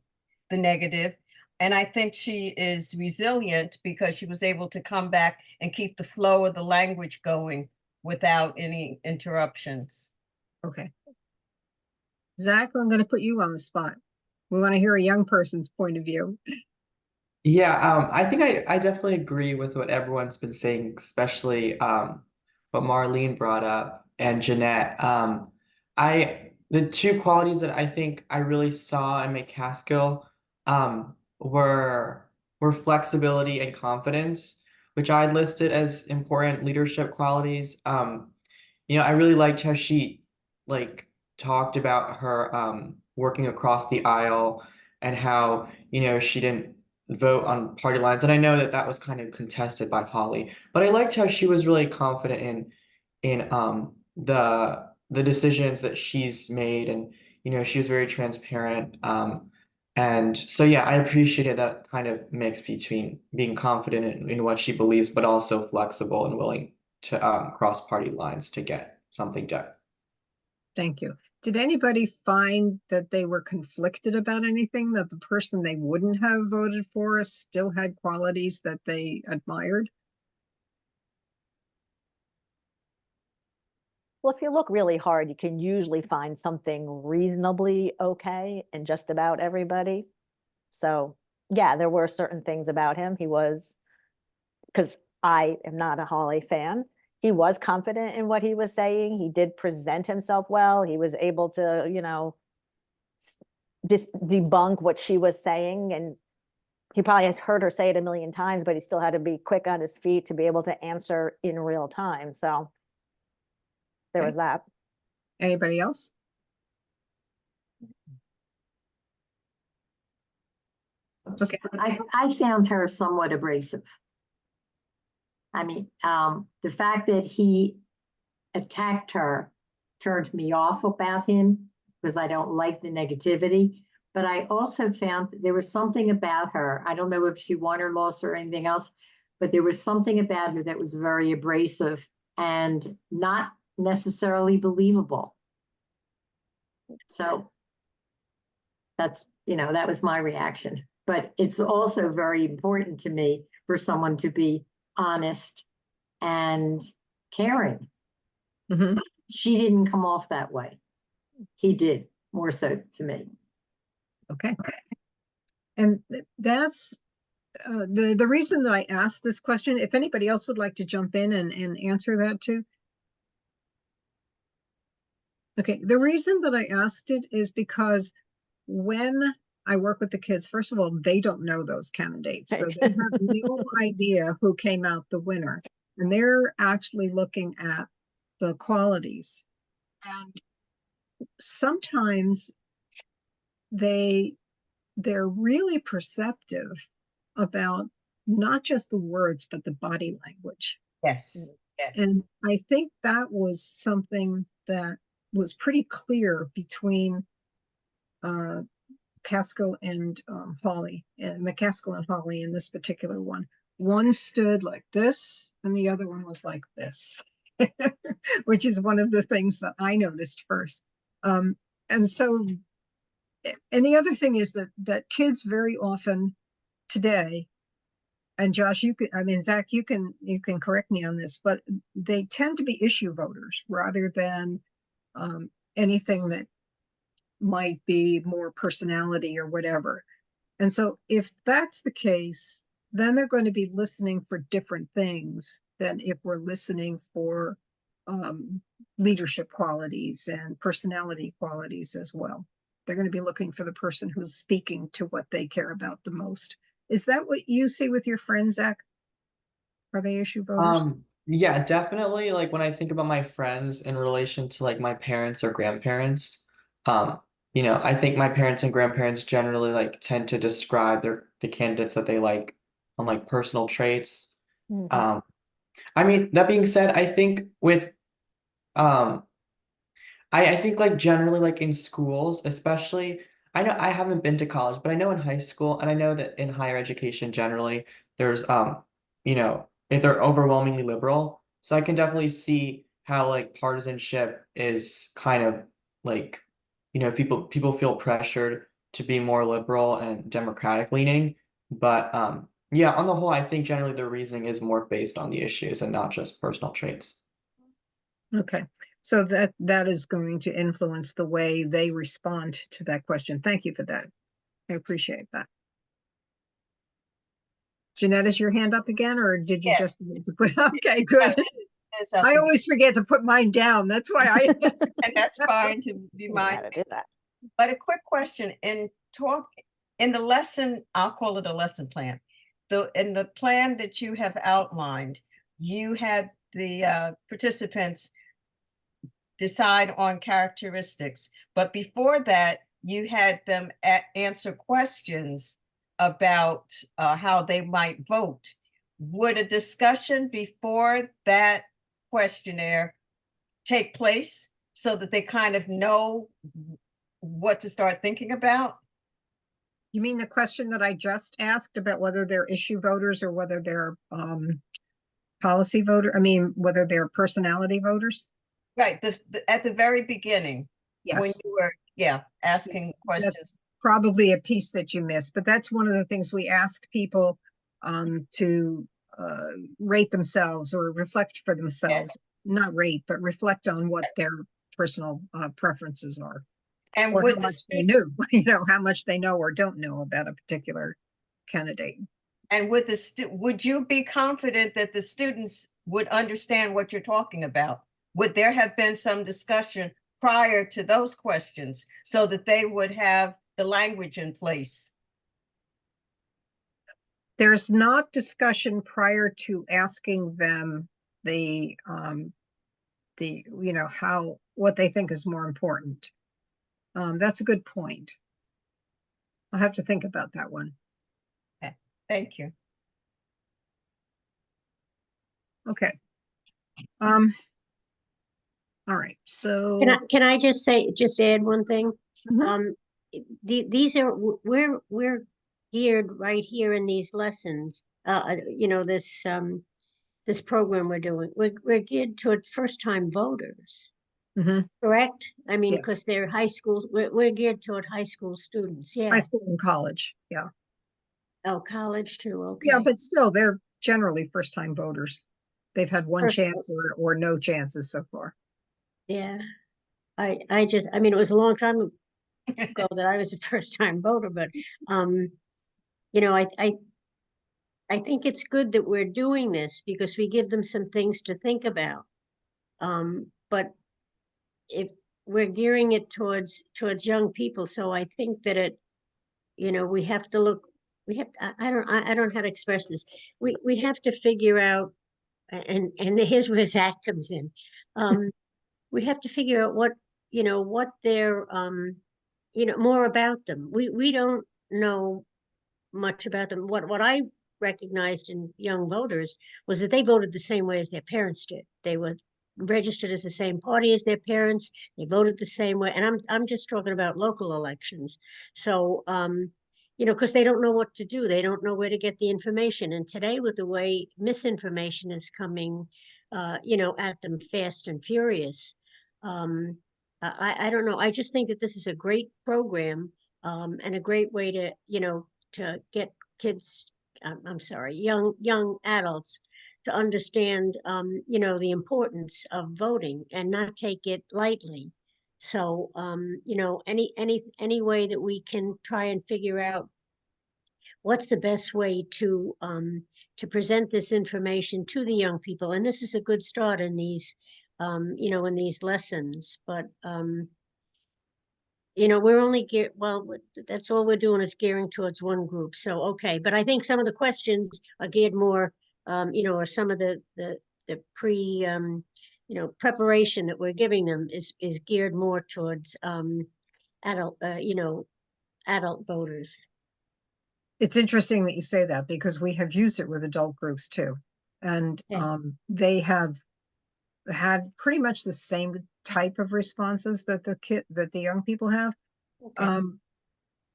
the negative. And I think she is resilient because she was able to come back and keep the flow of the language going without any interruptions. Okay. Zach, I'm going to put you on the spot. We want to hear a young person's point of view. Yeah, I think I definitely agree with what everyone's been saying, especially what Marlene brought up and Jeanette. The two qualities that I think I really saw in McCaskill were flexibility and confidence, which I listed as important leadership qualities. I really liked how she talked about her working across the aisle and how, she didn't vote on party lines. And I know that was kind of contested by Holly, but I liked how she was really confident in the decisions that she's made, and she was very transparent. And so yeah, I appreciated that kind of mix between being confident in what she believes, but also flexible and willing to cross party lines to get something done. Thank you. Did anybody find that they were conflicted about anything, that the person they wouldn't have voted for still had qualities that they admired? Well, if you look really hard, you can usually find something reasonably okay in just about everybody. So yeah, there were certain things about him. Because I am not a Holly fan, he was confident in what he was saying. He did present himself well. He was able to, debunk what she was saying. And he probably has heard her say it a million times, but he still had to be quick on his feet to be able to answer in real time. So there was that. Anybody else? Okay. I found her somewhat abrasive. I mean, the fact that he attacked her turned me off about him because I don't like the negativity. But I also found that there was something about her. I don't know if she won or lost or anything else, but there was something about her that was very abrasive and not necessarily believable. So that was my reaction. But it's also very important to me for someone to be honest and caring. Mm-hmm. She didn't come off that way. He did, more so to me. Okay. And that's the reason that I asked this question. If anybody else would like to jump in and answer that too. Okay, the reason that I asked it is because when I work with the kids. First of all, they don't know those candidates, so they have no idea who came out the winner. And they're actually looking at the qualities. And sometimes they're really perceptive about not just the words, but the body language. Yes, yes. And I think that was something that was pretty clear between Caskell and Hawley, and McCaskill and Hawley in this particular one. One stood like this, and the other one was like this, which is one of the things that I noticed first. And so, and the other thing is that kids very often today, and Josh, you could, I mean, Zach, you can correct me on this, but they tend to be issue voters rather than anything that might be more personality or whatever. And so if that's the case, then they're going to be listening for different things than if we're listening for leadership qualities and personality qualities as well. They're going to be looking for the person who's speaking to what they care about the most. Is that what you see with your friends, Zach? Are they issue voters? Yeah, definitely. Like when I think about my friends in relation to like my parents or grandparents, um, I think my parents and grandparents generally like tend to describe the candidates that they like on like personal traits. Mhm. I mean, that being said, I think with um I think like generally like in schools, especially I know I haven't been to college, but I know in high school and I know that in higher education generally there's they're overwhelmingly liberal. So I can definitely see how like partisanship is kind of like people feel pressured to be more liberal and democratic leaning. But yeah, on the whole, I think generally the reasoning is more based on the issues and not just personal traits. Okay, so that is going to influence the way they respond to that question. Thank you for that. I appreciate that. Jeanette, is your hand up again, or did you just Yes. need to put? Okay, good. It's up I again, always forget to put mine down. That's why I asked. and that's fine to be You gotta mindful. do that. But a quick question, in the lesson, I'll call it a lesson plan. In the plan that you have outlined, you had the participants decide on characteristics, but before that, you had them answer questions about how they might vote. Would a discussion before that questionnaire take place so that they kind of know what to start thinking about? You mean the question that I just asked about whether they're issue voters or whether they're policy voter? I mean, whether they're personality voters? Right, at the very beginning, when Yes, you were, asking that's questions. probably a piece that you missed, but that's one of the things we ask people to rate themselves or reflect for themselves. Not rate, but reflect on what their personal preferences are, And or how would the much they students, knew, how much they know or don't know about a particular candidate. and would you be confident that the students would understand what you're talking about? Would there have been some discussion prior to those questions so that they would have the language in place? There's not discussion prior to asking them the how what they think is more important. That's a good point. I'll have to think about that one. Thank you. Okay. All right. So Can I just add one thing? Mhm. These are, we're geared right here in these lessons, this program we're doing, we're geared toward first-time voters, Mhm. correct? I mean, Yes. because they're high school, we're geared toward high school students, High yeah. school and college. Yeah. Oh, college too, Yeah, okay. but still, they're generally first-time voters. They've had one First- chance or no chances so far. Yeah, I mean, it was a long time ago that I was a first-time voter, but, you know, I think it's good that we're doing this because we give them some things to think about. But if we're gearing it towards young people, so I think that we have to look, I don't know how to express this. We have to figure out, and here's where Zach comes in. We have to figure out what they're, more about them. We don't know much about them. What I recognized in young voters was that they voted the same way as their parents did. They were registered as the same party as their parents. They voted the same way. And I'm just talking about local elections. So, because they don't know what to do. They don't know where to get the information. And today, with the way misinformation is coming, at them fast and furious, I don't know. I just think that this is a great program, and a great way to get kids, I'm sorry, young adults to understand, the importance of voting and not take it lightly. So, any way that we can try and figure out what's the best way to present this information to the young people. And this is a good start in these, in these lessons, but, we're only that's all we're doing is gearing towards one group. So, okay. But I think some of the questions are geared more, or some of the preparation that we're giving them is geared more towards, adult, adult voters. It's interesting that you say that because we have used it with adult groups too. And Yeah. they have had pretty much the same type of responses that the young people have. Okay.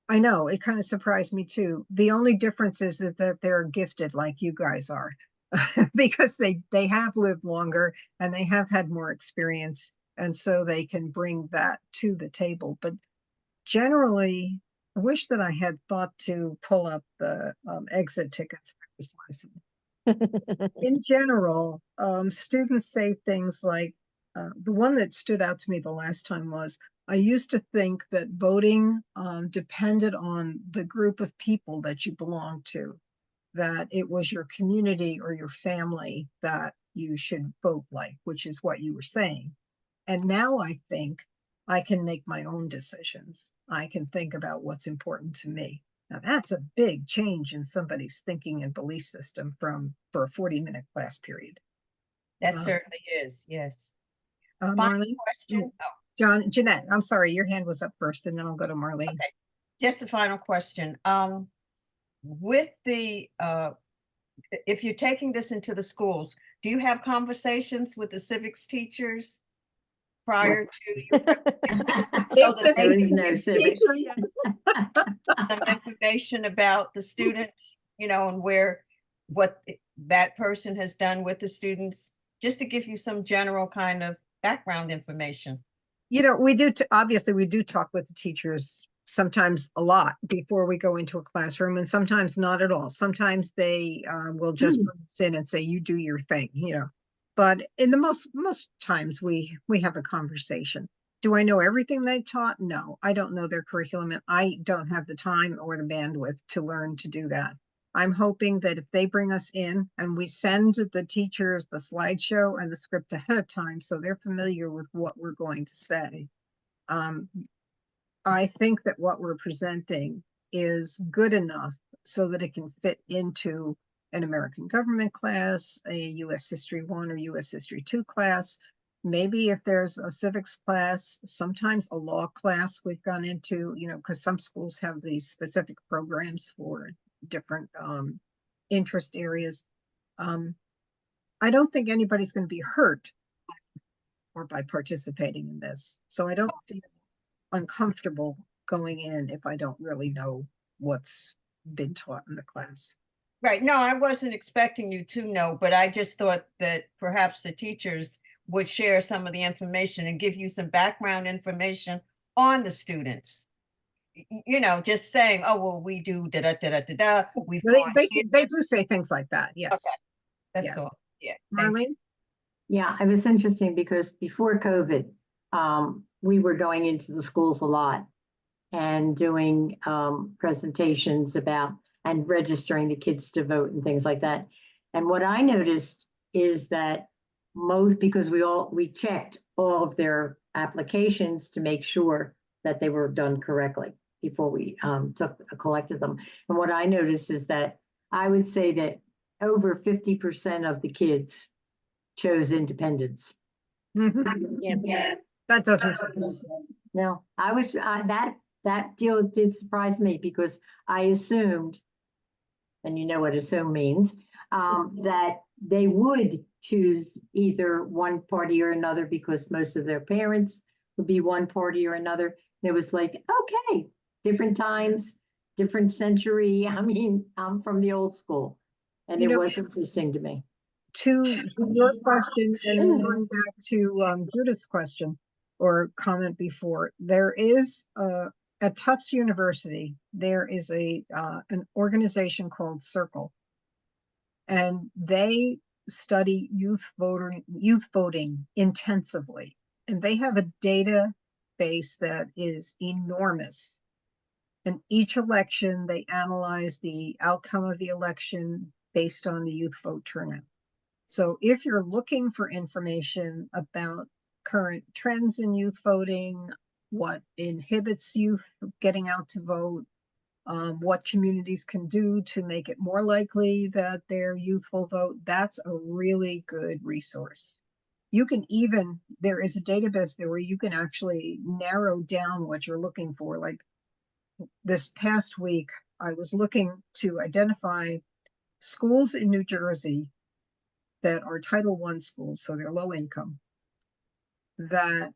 I know it kind of surprised me too. The only difference is that they're gifted like you guys are because they have lived longer and they have had more experience, and so they can bring that to the table. But generally, I wish that I had thought to pull up the exit tickets for this lesson. In general, students say things like, the one that stood out to me the last time was, I used to think that voting depended on the group of people that you belong to, that it was your community or your family that you should vote like, which is what you were saying. And now I think I can make my own decisions. I can think about what's important to me. Now that's a big change in somebody's thinking and belief system for a 40-minute class period. That certainly is, yes. Final Marlene? question? Oh, Jeanette, I'm sorry, your hand was up first and then I'll go to Marlene. okay. Just a final question. With the, if you're taking this into the schools, do you have conversations with the civics teachers prior to your preparation? So that There they is no civics. some information about the students, and what that person has done with the students, just to give you some general kind of background information. We do, obviously we do talk with the teachers sometimes a lot before we go into a classroom, and sometimes not at all. Sometimes they will just bring us in and say, you do your thing, but in the most times we have a conversation. Do I know everything they taught? No, I don't know their curriculum, and I don't have the time or the bandwidth to learn to do that. I'm hoping that if they bring us in and we send the teachers the slideshow and the script ahead of time, so they're familiar with what we're going to say. I think that what we're presenting is good enough so that it can fit into an American government class, a US History 1 or US History 2 class. Maybe if there's a civics class, sometimes a law class we've gone into, because some schools have these specific programs for different interest areas. I don't think anybody's going to be hurt or by participating in this. So I don't feel uncomfortable going in if I don't really know what's been taught in the class. Right. No, I wasn't expecting you to know, but I just thought that perhaps the teachers would share some of the information and give you some background information on the students. Just saying, oh, well, we do da da da da da da. They do say things like that. Yes. Okay. That's Yes. all. Yeah. Thank you. Marlene? Yeah, it was interesting because before COVID, we were going into the schools a lot and doing presentations about and registering the kids to vote and things like that. And what I noticed is that because we checked all of their applications to make sure that they were done correctly. before we collected them. And what I noticed is that I would say that over 50% of the kids chose independence. Mhm. Yeah. That doesn't surprise me. No, that deal did surprise me because I assumed, and you know what assume means, that they would choose either one party or another because most of their parents would be one party or another. And it was like, okay, different times, different century. I mean, I'm from the old school, and You it know, was interesting to me. to your question, and then going back to Judith's question or comment before, there is at Tufts University, there is an organization called Circle, and they study youth voting intensively, and they have a database that is enormous. And each election, they analyze the outcome of the election based on the youth vote turnout. So if you're looking for information about current trends in youth voting, what inhibits youth getting out to vote, what communities can do to make it more likely that their youth will vote, that's a really good resource. You can even, there is a database there where you can actually narrow down what you're looking for. Like this past week, I was looking to identify schools in New Jersey that are Title I schools, so they're low income, that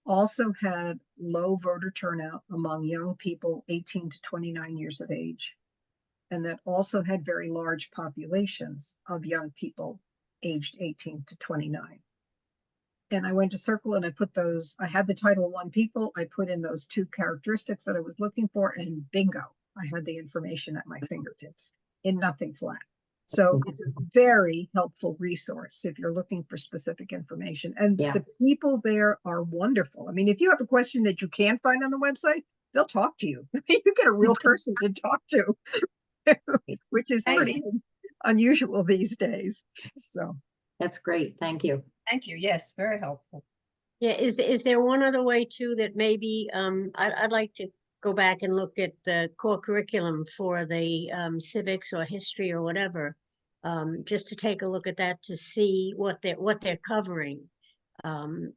also had low voter turnout among young people 18 to 29 years of age, and that also had very large populations of young people aged 18 to 29. And I went to Circle and I put those, I had the Title I people, I put in those two characteristics that I was looking for, and bingo, I had the information at my fingertips in nothing flat. So it's a very helpful resource if you're looking for specific information. And the people there are wonderful. I mean, if you have a question that you can't find on the website, they'll talk to you. You get a real person to talk to, which is pretty unusual these days. So that's great. Thank you. Thank you. Yes, very helpful. Yeah, is there one other way too that maybe I'd like to go back and look at the core curriculum for the civics or history or whatever, just to take a look at that to see what they're covering, and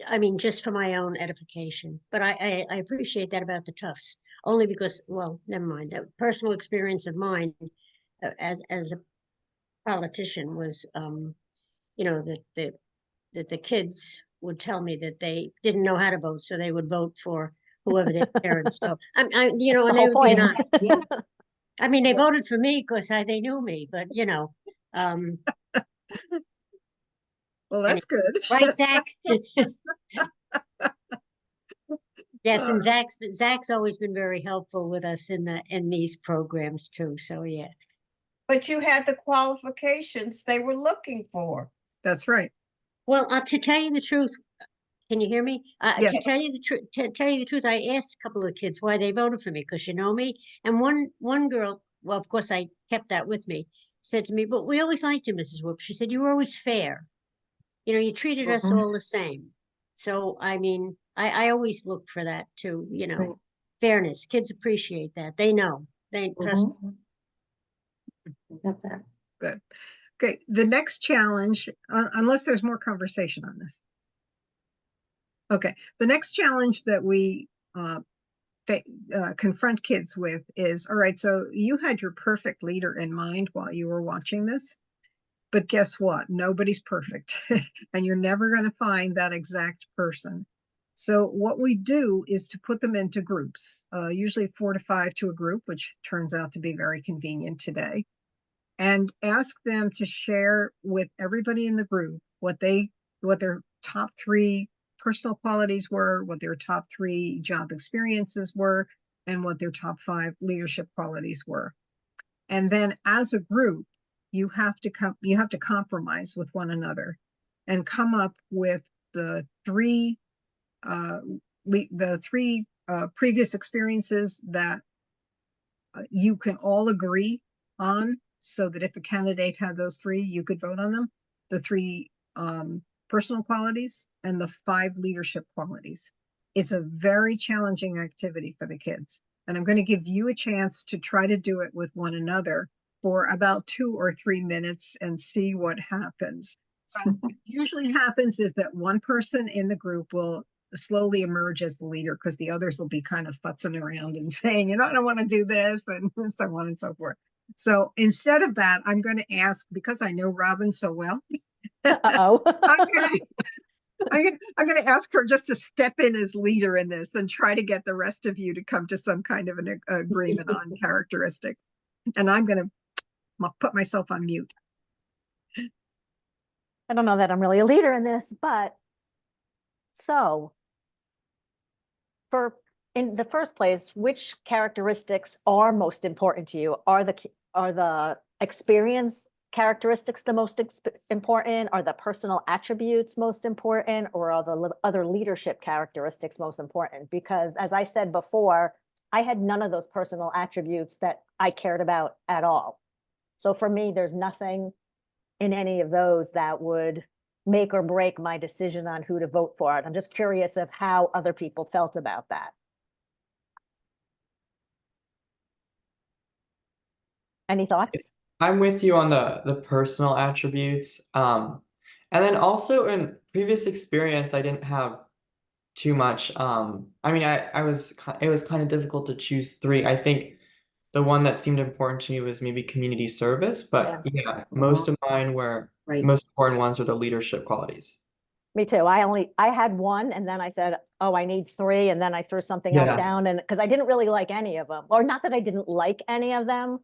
I mean just for my own edification. But I appreciate that about the Tufts only because, well, never mind, that personal experience of mine as a politician was you know that the kids would tell me that they didn't know how to vote, so they would vote for whoever their parents told. You know, That's and the they whole were being point. honest. Yeah. I mean, they voted for me because they knew me, but you know, well, that's good. right, Zach? Yes, and Uh, Zach's always been very helpful with us in these programs too. So yeah. But you had the qualifications they were looking for. That's right. Well, to tell you the truth, can you hear me? To Yes. tell you the truth, I asked a couple of kids why they voted for me because you know me, and one girl, well, of course, I kept that with me, said to me, "But we always liked you, Mrs. Whoop." She said, "You were always fair. You know, you treated us Mhm. all the same." So, I mean, I always look for that too. You know, Right. fairness. Kids appreciate that. They know. They trust. Mhm. Got that. Good. Okay, the next challenge, unless there's more conversation on this. Okay, the next challenge that we confront kids with is, all right, so you had your perfect leader in mind while you were watching this, but guess what? Nobody's perfect, and you're never going to find that exact person. So what we do is to put them into groups, usually 4 to 5 to a group, which turns out to be very convenient today, and ask them to share with everybody in the group what their top 3 personal qualities were, what their top 3 job experiences were, and what their top 5 leadership qualities were. And then as a group, you have to compromise with one another and come up with the 3 previous experiences that you can all agree on, so that if a candidate had those 3, you could vote on them. The 3 personal qualities and the 5 leadership qualities. It's a very challenging activity for the kids. And I'm going to give you a chance to try to do it with one another for about 2 or 3 minutes and see what happens. So what usually happens is that one person in the group will slowly emerge as the leader because the others will be kind of futzing around and saying, you know, I don't want to do this, and so on and so forth. So instead of that, I'm going to ask, because I know Robin so well, Uh-oh. I'm going to ask her just to step in as leader in this and try to get the rest of you to come to some kind of an agreement on characteristics. And I'm going to put myself on mute. I don't know that I'm really a leader in this, but so in the first place, which characteristics are most important to you? Are the experience characteristics the most important? Are the personal attributes most important? Or are the other leadership characteristics most important? Because as I said before, I had none of those personal attributes that I cared about at all. So for me, there's nothing in any of those that would make or break my decision on who to vote for. And I'm just curious of how other people felt about that. Any thoughts? I'm with you on the personal attributes. And then also in previous experience, I didn't have too much. I mean, it was kind of difficult to choose three. I think the one that seemed important to me was maybe community service, but yeah, most of mine were Right. most important ones were the leadership qualities. Me too. I had one and then I said, oh, I need three. And then I threw something else Yeah. down, and because I didn't really like any of them, or not that I didn't like any of them,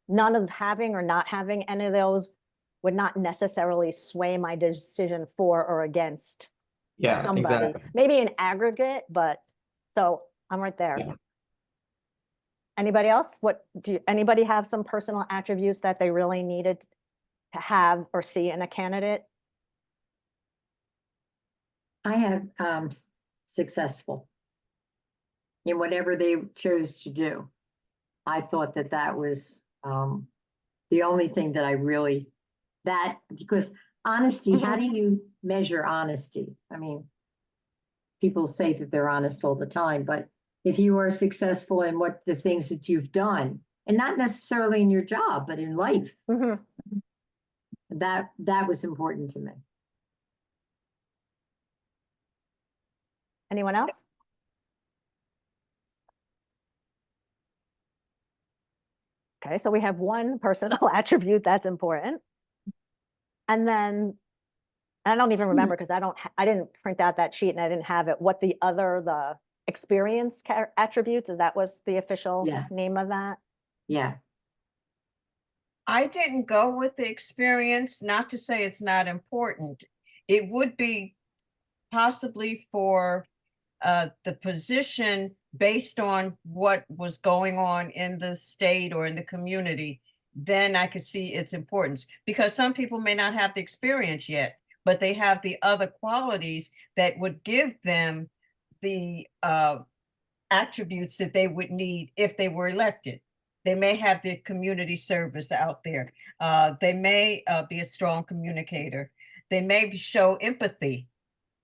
none of having or not having any of those would not necessarily sway my decision for or against Yeah, somebody. exactly. Maybe an aggregate, but so I'm right there. Yeah. Anybody else? Anybody have some personal attributes that they really needed to have or see in a candidate? I have successful in whatever they chose to do. I thought that that was the only thing that I really, because honesty, how do you measure honesty? I mean, people say that they're honest all the time, but if you are successful in what the things that you've done, and not necessarily in your job, but in life, that was important to me. Anyone else? Okay, so we have one personal attribute that's important. And then, I don't even remember because I didn't print out that sheet and I didn't have it. What the experience attributes, that was the official name of that? Yeah. I didn't go with the experience, not to say it's not important. It would be possibly for the position based on what was going on in the state or in the community, then I could see its importance. Because some people may not have the experience yet, but they have the other qualities that would give them the attributes that they would need if they were elected. They may have the community service out there. They may be a strong communicator. They may show empathy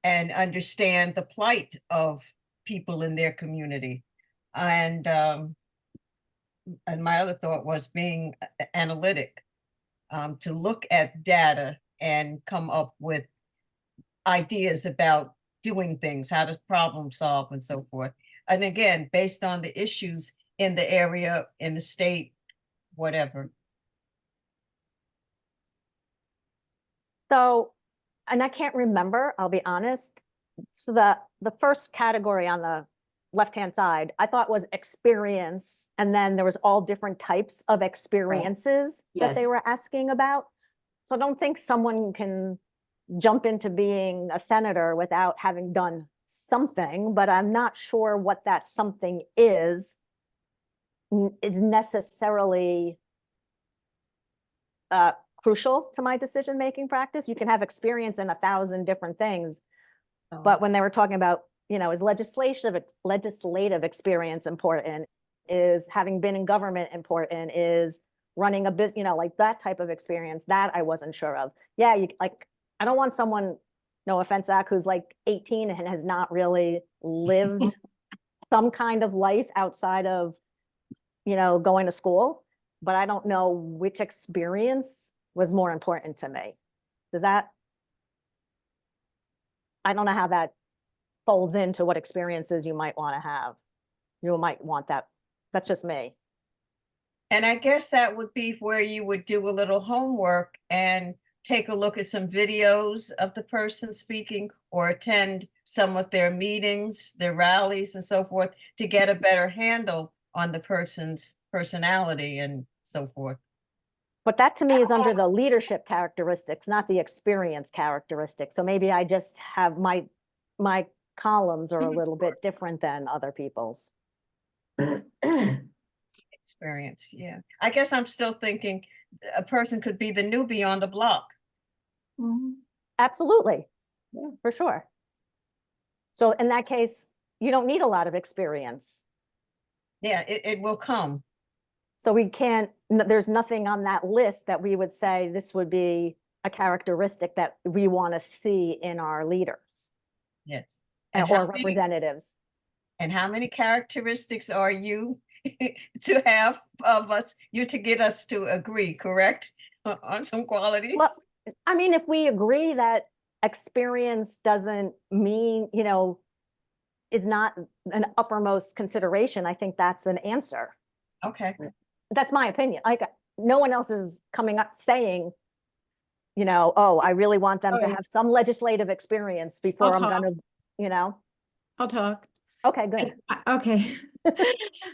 and understand the plight of people in their community. And my other thought was being analytic, to look at data and come up with ideas about doing things, how to problem solve and so forth. And again, based on the issues in the area, in the state, whatever. So, and I can't remember, I'll be honest. So the first category on the left-hand side, I thought was experience. And then there was all different types of experiences that they Yes. were asking about. So I don't think someone can jump into being a senator without having done something, but I'm not sure what that something is necessarily crucial to my decision-making practice. You can have experience in 1,000 different things, but when they were talking about, is legislative experience important? Is having been in government important? Is running a business, like that type of experience, that I wasn't sure of. Yeah, I don't want someone no offense, Zach, who's like 18 and has not really lived some kind of life outside of, going to school. But I don't know which experience was more important to me. I don't know how that folds into what experiences you might want to have. You might want that. That's just me. And I guess that would be where you would do a little homework and take a look at some videos of the person speaking or attend some of their meetings, their rallies and so forth to get a better handle on the person's personality and so forth. But that to me is under the leadership characteristics, not the experience characteristics. So maybe I just have my columns are a little bit different than other people's. Experience, yeah. I guess I'm still thinking a person could be the newbie on the block. Absolutely, for sure. So in that case, you don't need a lot of experience. Yeah, it will come. So we can't, there's nothing on that list that we would say this would be a characteristic that we want to see in our leaders Yes. or representatives. And how many characteristics are you to have of us, you to get us to agree, correct? On some qualities? Well, I mean, if we agree that experience doesn't mean, is not an uppermost consideration, I think that's an answer. Okay. That's my opinion. Like, no one else is coming up saying, oh, I really want them to have some legislative experience before I'm gonna, I'll talk. Okay, good. Okay.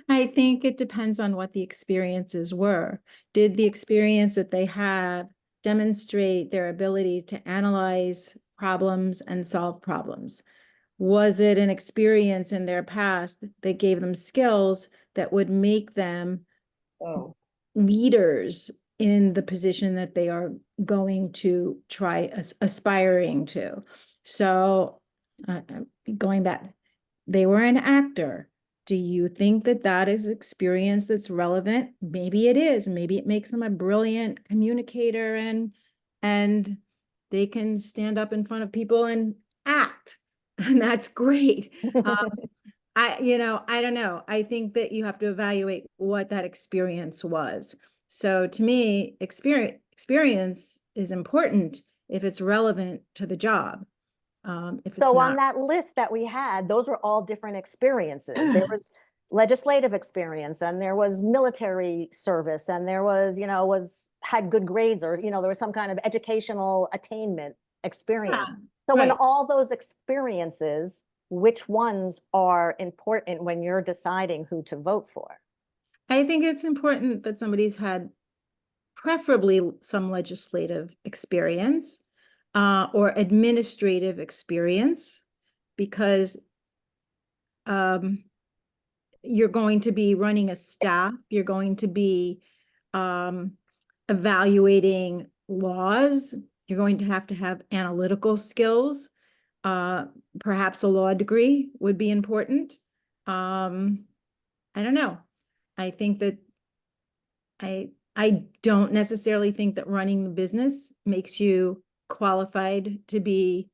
I think it depends on what the experiences were. Did the experience that they have demonstrate their ability to analyze problems and solve problems? Was it an experience in their past that gave them skills that would make them leaders in the position that they are going to try aspiring to? So going back, they were an actor. Do you think that that is experience that's relevant? Maybe it is. Maybe it makes them a brilliant communicator and they can stand up in front of people and act. And that's great. I don't know. I think that you have to evaluate what that experience was. So to me, experience is important if it's relevant to the job. If it's So on not, that list that we had, those were all different experiences. There was legislative experience and there was military service and there was, had good grades or, there was some kind of educational attainment experience. So in right. all those experiences, which ones are important when you're deciding who to vote for? I think it's important that somebody's had preferably some legislative experience or administrative experience, because you're going to be running a staff, you're going to be evaluating laws, you're going to have analytical skills. Perhaps a law degree would be important. I don't know. I think that I don't necessarily think that running the business makes you qualified to be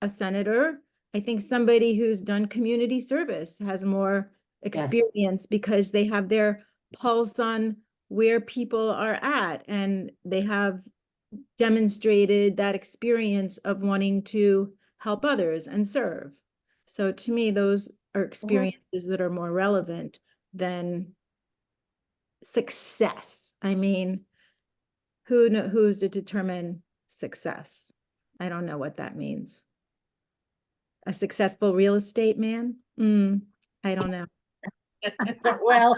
a senator. I think somebody who's done community service has more experience because they have their pulse on where people are at and they have demonstrated that experience of wanting to help others and serve. So to me, those are experiences that are more relevant than success. I mean, who's to determine success? I don't know what that means. A successful real estate man? I don't know. Well,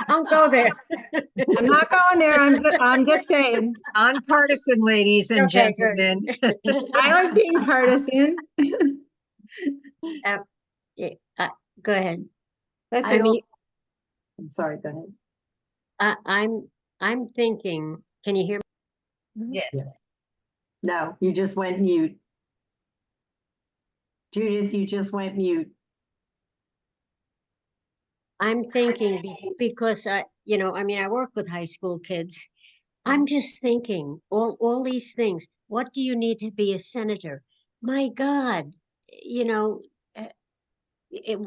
don't go there. I'm not going there. I'm just saying. Nonpartisan, ladies and Okay, good. gentlemen. I was being partisan. Go ahead. That's I it. mean, I'm sorry, go ahead. I'm thinking, can you hear me? Yes. No, you just went mute. Judith, you just went mute. I'm thinking because I work with high school kids. I'm just thinking all these things. What do you need to be a senator? my God, you know, it,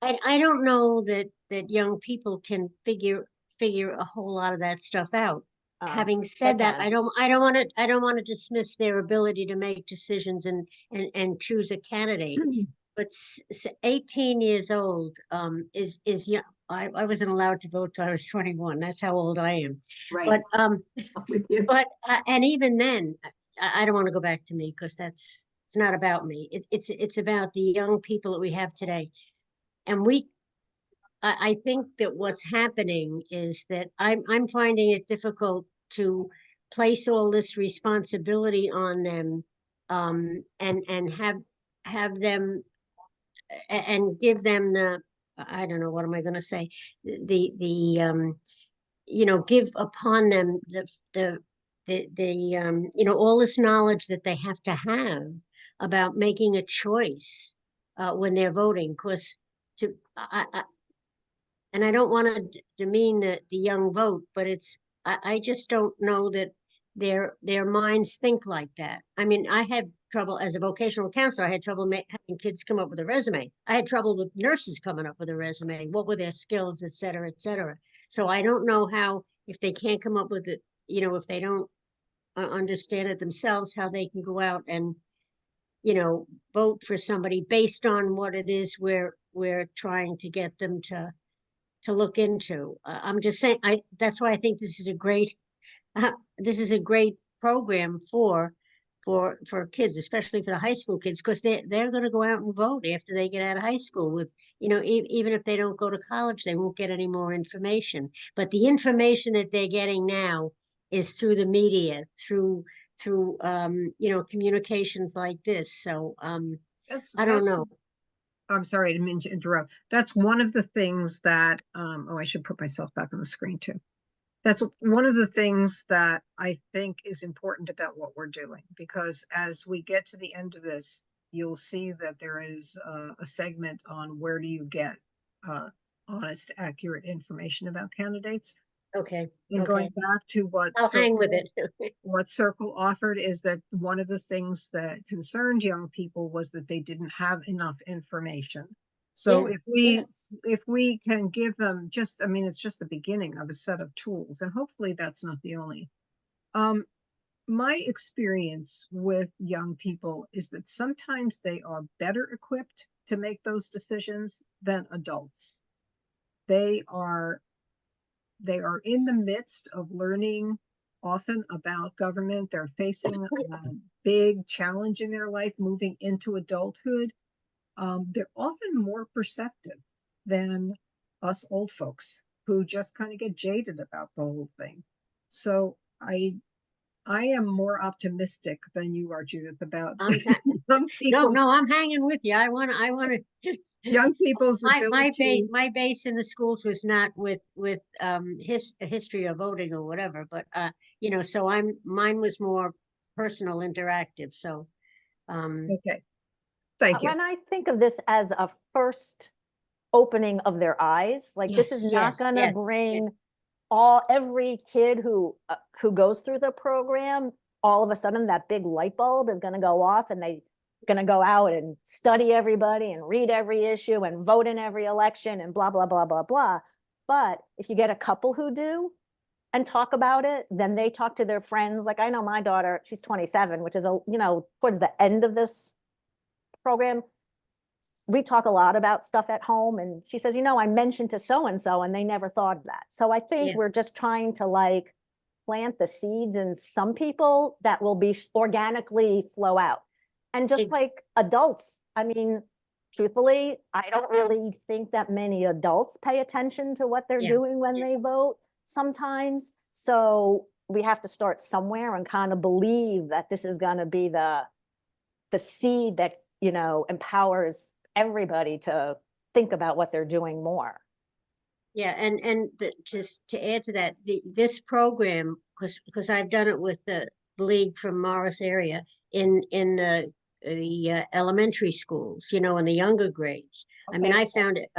I don't know that young people can figure a whole lot of that stuff out. Having They said that, can. I don't want to dismiss their ability to make decisions and choose a candidate. But 18 years old is young. I wasn't allowed to vote till I was 21. That's how old I am. Right. But With you. and even then, I don't want to go back to me because it's not about me. It's about the young people that we have today. And I think that what's happening is that I'm finding it difficult to place all this responsibility on them, and have them and give them the, I don't know, what am I going to say? Give upon them all this knowledge that they have to have about making a choice when they're voting. Because to and I don't want to demean the young vote, but I just don't know that their minds think like that. I mean, I had trouble as a vocational counselor. I had trouble having kids come up with a resume. I had trouble with nurses coming up with a resume. What were their skills, et cetera, et cetera. So I don't know how, if they can't come up with it, if they don't understand it themselves, how they can go out and vote for somebody based on what it is we're trying to get them to look into. I'm just saying, that's why I think this is a great program for kids, especially for the high school kids, because they're going to go out and vote after they get out of high school. With even if they don't go to college, they won't get any more information. But the information that they're getting now is through the media, through communications like this. So I don't That's know. I'm sorry, I didn't mean to interrupt. That's one of the things that, I should put myself back on the screen too. That's one of the things that I think is important about what we're doing, because as we get to the end of this, you'll see that there is a segment on where do you get honest, accurate information about candidates. Okay. And Okay. going back to I'll hang with it. what Circle offered is that one of the things that concerned young people was that they didn't have enough information. So Yeah, if we can give them just, I mean, it's just the beginning of a set of tools, and hopefully that's not the only. My experience with young people is that sometimes they are better equipped to make those decisions than adults. They are in the midst of learning often about government. They're facing a big challenge in their life moving into adulthood. They're often more perceptive than us old folks who just kind of get jaded about the whole thing. So I am more optimistic than you are, Judith, about young people's I'm hanging with you. I want to. young people's ability. My base in the schools was not with history of voting or whatever, but so mine was more personal, interactive. So Okay, thank you. When I think of this as a first opening of their eyes, like this is not going to bring every kid who goes through the program, all of a sudden that big light bulb is going to go off and they going to go out and study everybody and read every issue and vote in every election and blah, blah, blah, blah, blah. But if you get a couple who do and talk about it, then they talk to their friends. Like I know my daughter, she's 27, which is towards the end of this program. We talk a lot about stuff at home, and she says, I mentioned to so-and-so and they never thought of that. So I think we're just trying to plant the seeds in some people that will be organically flow out. And just like adults, I mean, truthfully, I don't really think that many adults pay attention to what they're doing when they vote sometimes. So we have to start somewhere and kind of believe that this is going to be the seed that, empowers everybody to think about what they're doing more. Yeah, and just to add to that, this program, because I've done it with the league from Morris area in the elementary schools, in the younger grades. I mean, I found it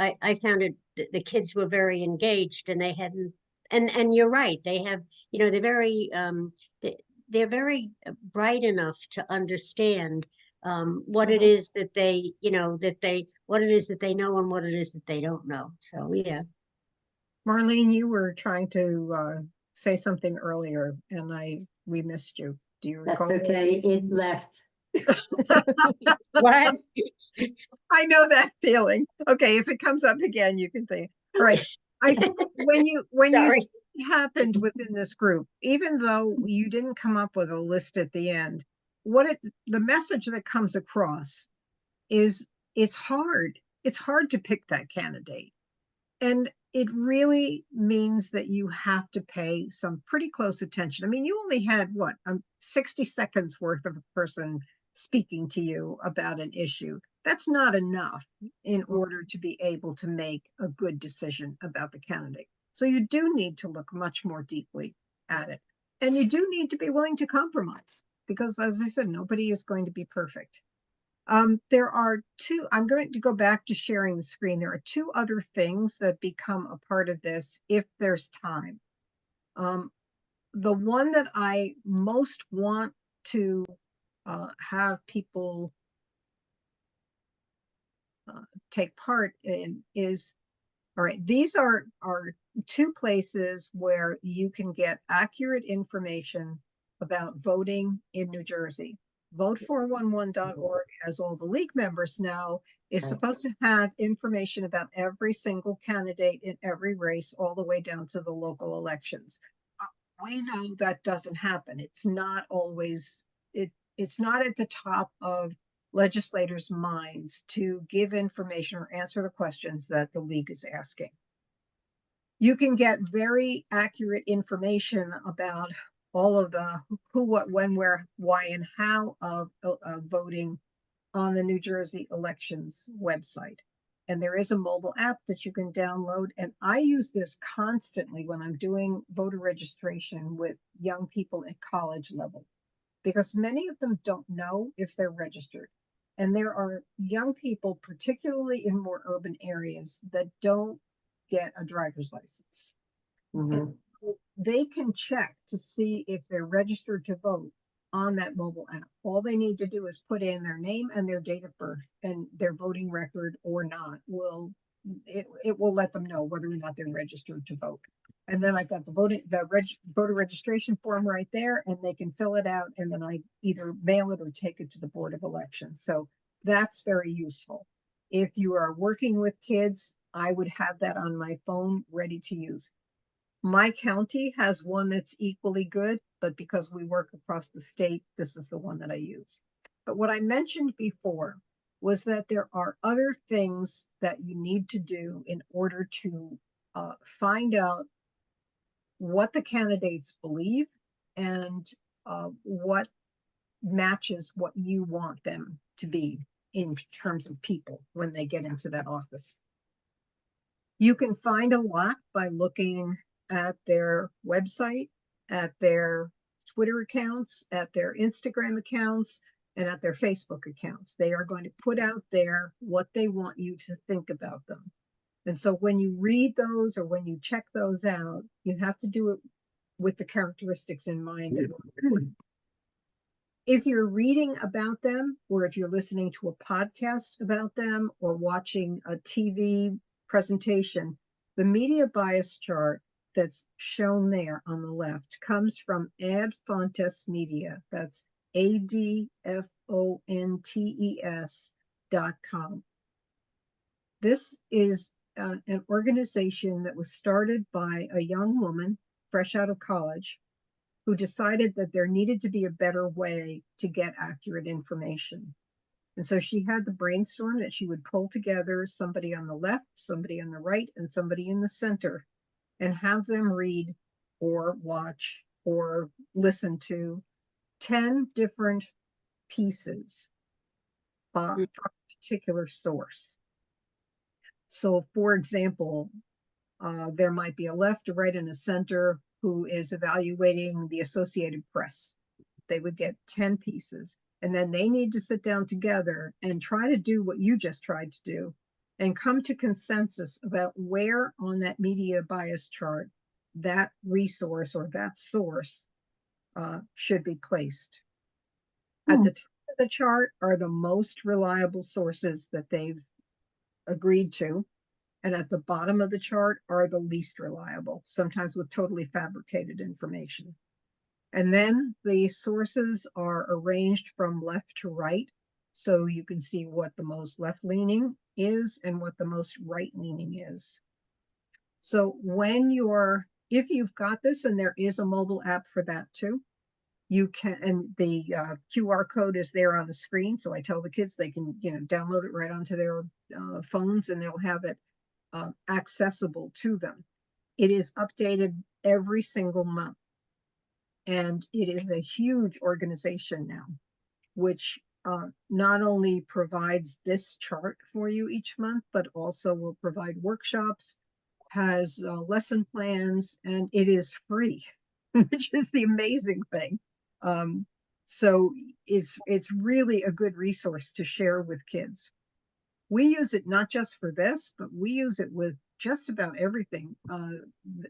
the kids were very engaged, and they hadn't, and you're right, they have, they're very they're very bright enough to understand what it is that they, what it is that they know and what it is that they don't know. So, yeah. Marlene, you were trying to say something earlier and we missed you. Do you recall? That's okay, it left. What? I know that feeling. Okay, if it comes up again, you can think. All right. I think when you Sorry. see what happened within this group, even though you didn't come up with a list at the end, the message that comes across is it's hard. It's hard to pick that candidate. And it really means that you have to pay some pretty close attention. I mean, you only had 60 seconds worth of a person speaking to you about an issue. That's not enough in order to be able to make a good decision about the candidate. So you do need to look much more deeply at it. And you do need to be willing to compromise because, as I said, nobody is going to be perfect. There are I'm going to go back to sharing the screen. There are two other things that become a part of this if there's time. The one that I most want to have people take part in is, all right, these are two places where you can get accurate information about voting in New Jersey. Vote411.org, as all the league members know, is supposed to have information about every single candidate in every race, all the way down to the local elections. We know that doesn't happen. It's not always, it's not at the top of legislators' minds to give information or answer the questions that the league is asking. You can get very accurate information about all of the who, what, when, where, why, and how of voting on the New Jersey elections website. And there is a mobile app that you can download. And I use this constantly when I'm doing voter registration with young people at college level, because many of them don't know if they're registered. And there are young people, particularly in more urban areas, that don't get a driver's license. Mhm. They can check to see if they're registered to vote on that mobile app. All they need to do is put in their name and their date of birth, and their voting record or not it will let them know whether or not they're registered to vote. And then I've got the voter registration form right there, and they can fill it out, and then I either mail it or take it to the Board of Elections. So that's very useful. If you are working with kids, I would have that on my phone ready to use. My county has one that's equally good, but because we work across the state, this is the one that I use. But what I mentioned before was that there are other things that you need to do in order to find out what the candidates believe and what matches what you want them to be in terms of people when they get into that office. You can find a lot by looking at their website, at their Twitter accounts, at their Instagram accounts, and at their Facebook accounts. They are going to put out there what they want you to think about them. And so when you read those or when you check those out, you have to do it with the characteristics in mind that we're doing. If you're reading about them, or if you're listening to a podcast about them, or watching a TV presentation, the media bias chart that's shown there on the left comes from Ad Fontes Media. That's ADFONTES.com. This is an organization that was started by a young woman fresh out of college who decided that there needed to be a better way to get accurate information. And so she had the brainstorm that she would pull together somebody on the left, somebody on the right, and somebody in the center, and have them read or watch or listen to 10 different pieces from a particular source. So, for example, there might be a left, a right, and a center who is evaluating the Associated Press. They would get 10 pieces, and then they need to sit down together and try to do what you just tried to do and come to consensus about where on that media bias chart that resource or that source should be placed. At Hmm. the top of the chart are the most reliable sources that they've agreed to. And at the bottom of the chart are the least reliable, sometimes with totally fabricated information. And then the sources are arranged from left to right. So you can see what the most left-leaning is and what the most right-leaning is. So if you've got this, and there is a mobile app for that too, you can, and the QR code is there on the screen. So I tell the kids they can, download it right onto their phones, and they'll have it accessible to them. It is updated every single month. And it is a huge organization now, which not only provides this chart for you each month, but also will provide workshops, has lesson plans, and it is free, which is the amazing thing. So it's really a good resource to share with kids. We use it not just for this, but we use it with just about everything,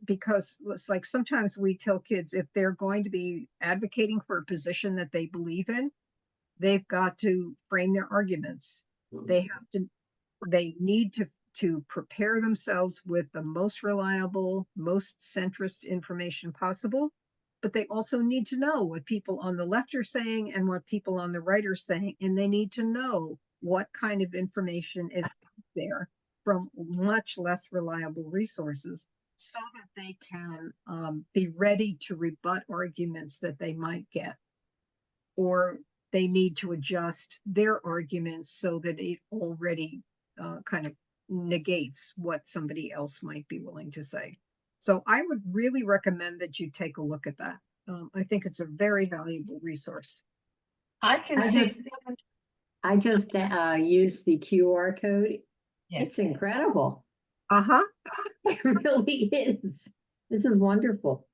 because it's like sometimes we tell kids if they're going to be advocating for a position that they believe in, they've got to frame their arguments. They need to prepare themselves with the most reliable, most centrist information possible, but they also need to know what people on the left are saying and what people on the right are saying, and they need to know what kind of information is out there from much less reliable resources, so that they can be ready to rebut arguments that they might get, or they need to adjust their arguments so that it already kind of negates what somebody else might be willing to say. So I would really recommend that you take a look at that. I think it's a very valuable resource. I can I see, just used the QR code. yes, It's incredible. Uh-huh. It really is. This is wonderful.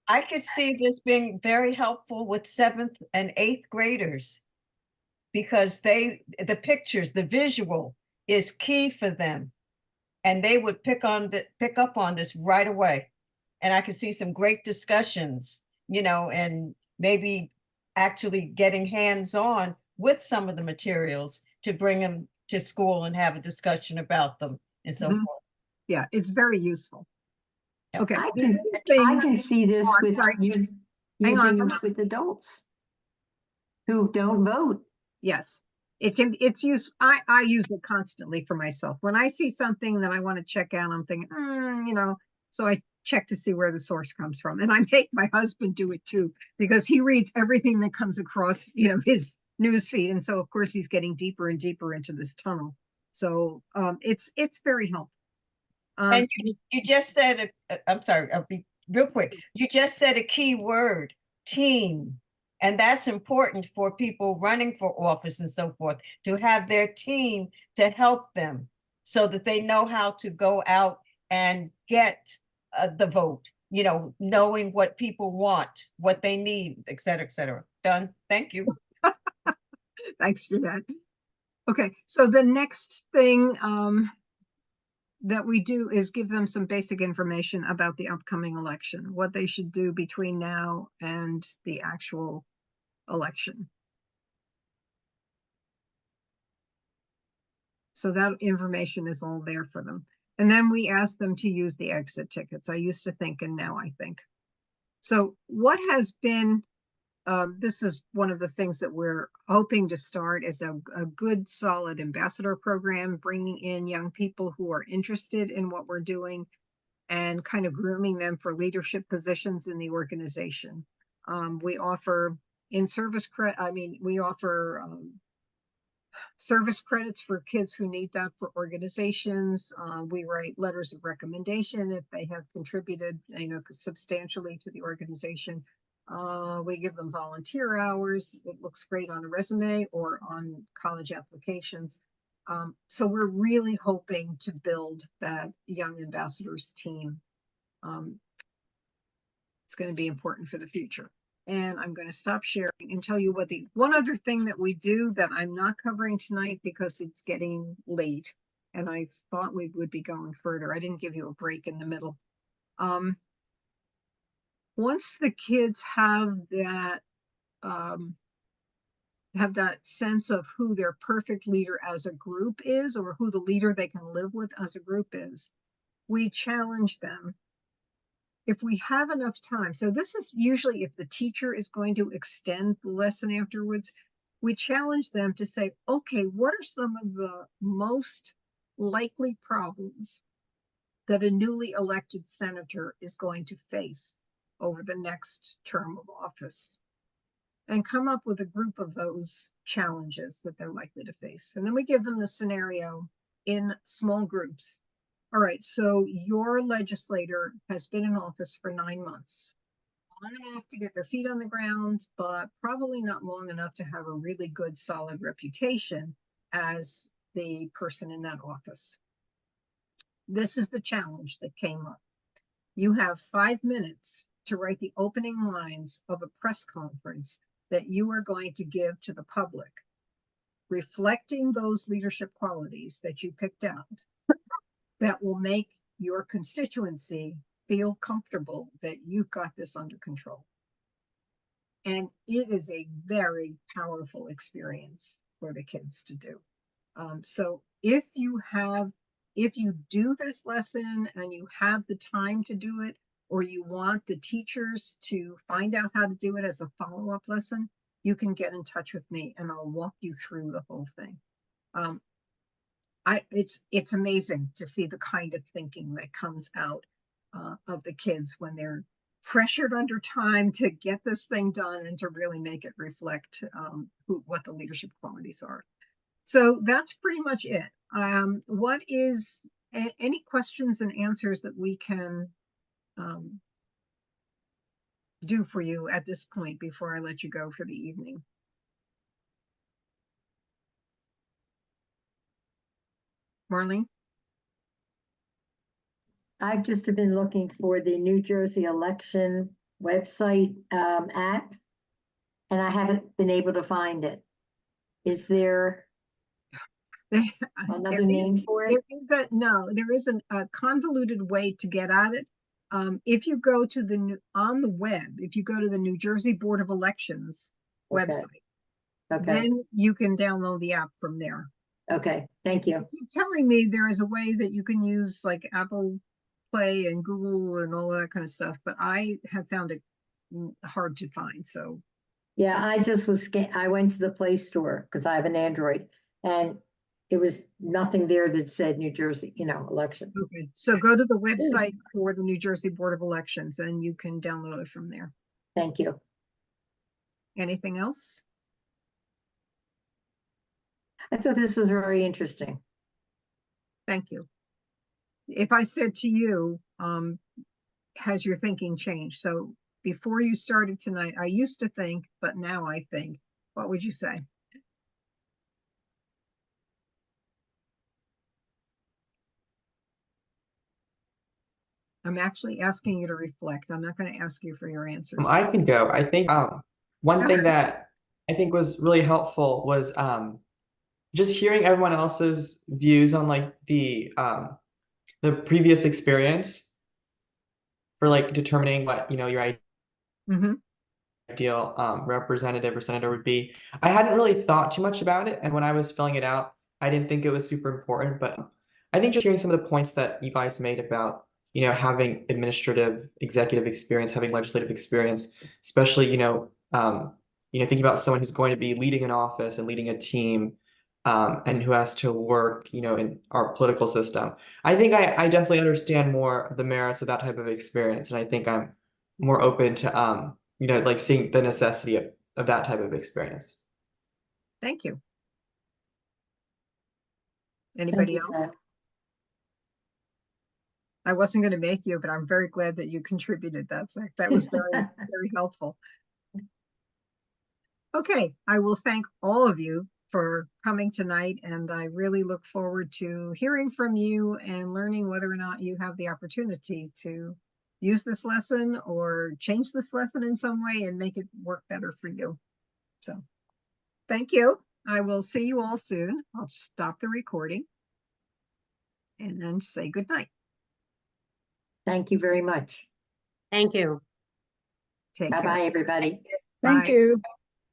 I could see this being very helpful with 7th and 8th graders, because the pictures, the visual is key for them. And they would pick up on this right away. And I could see some great discussions, and maybe actually getting hands-on with some of the materials to bring them to school and have a discussion about them and so Mhm. forth. Yeah, it's very useful. Yeah. Okay. I the can, other thing- I can see this Oh, I'm with sorry. Hang using on. it with adults who don't vote. Yes, it's used. I use it constantly for myself. When I see something that I want to check out, I'm thinking, so I check to see where the source comes from. And I make my husband do it too, because he reads everything that comes across, his news feed. And so of course he's getting deeper and deeper into this tunnel. So it's very helpful. And you just said, I'm sorry, I'll be real quick. You just said a key word, team. And that's important for people running for office and so forth, to have their team to help them so that they know how to go out and get the vote, knowing what people want, what they need, et cetera, et cetera. Done. Thank you. Thanks for that. Okay, so the next thing that we do is give them some basic information about the upcoming election, what they should do between now and the actual election. So that information is all there for them. And then we ask them to use the exit tickets. I used to think, and now I think. So what has been, this is one of the things that we're hoping to start, is a good solid ambassador program, bringing in young people who are interested in what we're doing and kind of grooming them for leadership positions in the organization. We offer in-service credit. We offer service credits for kids who need that for organizations. We write letters of recommendation if they have contributed, substantially to the organization. We give them volunteer hours. It looks great on a resume or on college applications. So we're really hoping to build that young ambassadors team. It's going to be important for the future. And I'm going to stop sharing and tell you what the one other thing that we do that I'm not covering tonight because it's getting late and I thought we would be going further. I didn't give you a break in the middle. once the kids have that sense of who their perfect leader as a group is, or who the leader they can live with as a group is, we challenge them. If we have enough time, so this is usually if the teacher is going to extend the lesson afterwards, we challenge them to say, okay, what are some of the most likely problems that a newly elected senator is going to face over the next term of office? And come up with a group of those challenges that they're likely to face. And then we give them the scenario in small groups. All right, so your legislator has been in office for 9 months. Long enough to get their feet on the ground, but probably not long enough to have a really good, solid reputation as the person in that office. This is the challenge that came up. You have 5 minutes to write the opening lines of a press conference that you are going to give to the public, reflecting those leadership qualities that you picked out that will make your constituency feel comfortable that you've got this under control. And it is a very powerful experience for the kids to do. So if you do this lesson and you have the time to do it, or you want the teachers to find out how to do it as a follow-up lesson, you can get in touch with me and I'll walk you through the whole thing. It's amazing to see the kind of thinking that comes out of the kids when they're pressured under time to get this thing done and to really make it reflect what the leadership qualities are. So that's pretty much it. What is any questions and answers that we can do for you at this point before I let you go for the evening? Marlene? I've just been looking for the New Jersey election website app, and I haven't been able to find it. Is there another name for it? There isn't a convoluted way to get at it. If you go to on the web, if you go to the New Jersey Board of Elections website, then you can download the app from there. Okay, thank you. You keep telling me there is a way that you can use like Apple Play and Google and all that kind of stuff, but I have found it hard to find. So yeah, I just I went to the Play Store because I have an Android, and it was nothing there that said New Jersey, election. Okay, so go to the website for the New Jersey Board of Elections and you can download it from there. Thank you. Anything else? I thought this was very interesting. Thank you. If I said to you, has your thinking changed? So before you started tonight, I used to think, but now I think, what would you say? I'm actually asking you to reflect. I'm not going to ask you for your answers. I can go. I think one thing that I think was really helpful was just hearing everyone else's views on like the previous experience for like determining what your ideal representative or senator would be. I hadn't really thought too much about it, and when I was filling it out, I didn't think it was super important. But I think just hearing some of the points that you guys made about having administrative, executive experience, having legislative experience, especially thinking about someone who's going to be leading an office and leading a team. And who has to work, in our political system. I think I definitely understand more of the merits of that type of experience, and I think I'm more open to like seeing the necessity of that type of experience. Thank you. Anybody Thank you, else? I wasn't going to make you, but I'm very glad that you contributed that, Zach. That was very, very helpful. Okay, I will thank all of you for coming tonight, and I really look forward to hearing from you and learning whether or not you have the opportunity to use this lesson or change this lesson in some way and make it work better for you. So thank you. I will see you all soon. I'll stop the recording and then say good night. Thank you very much. Thank you. Take care. Bye-bye, everybody. Thank Bye. you.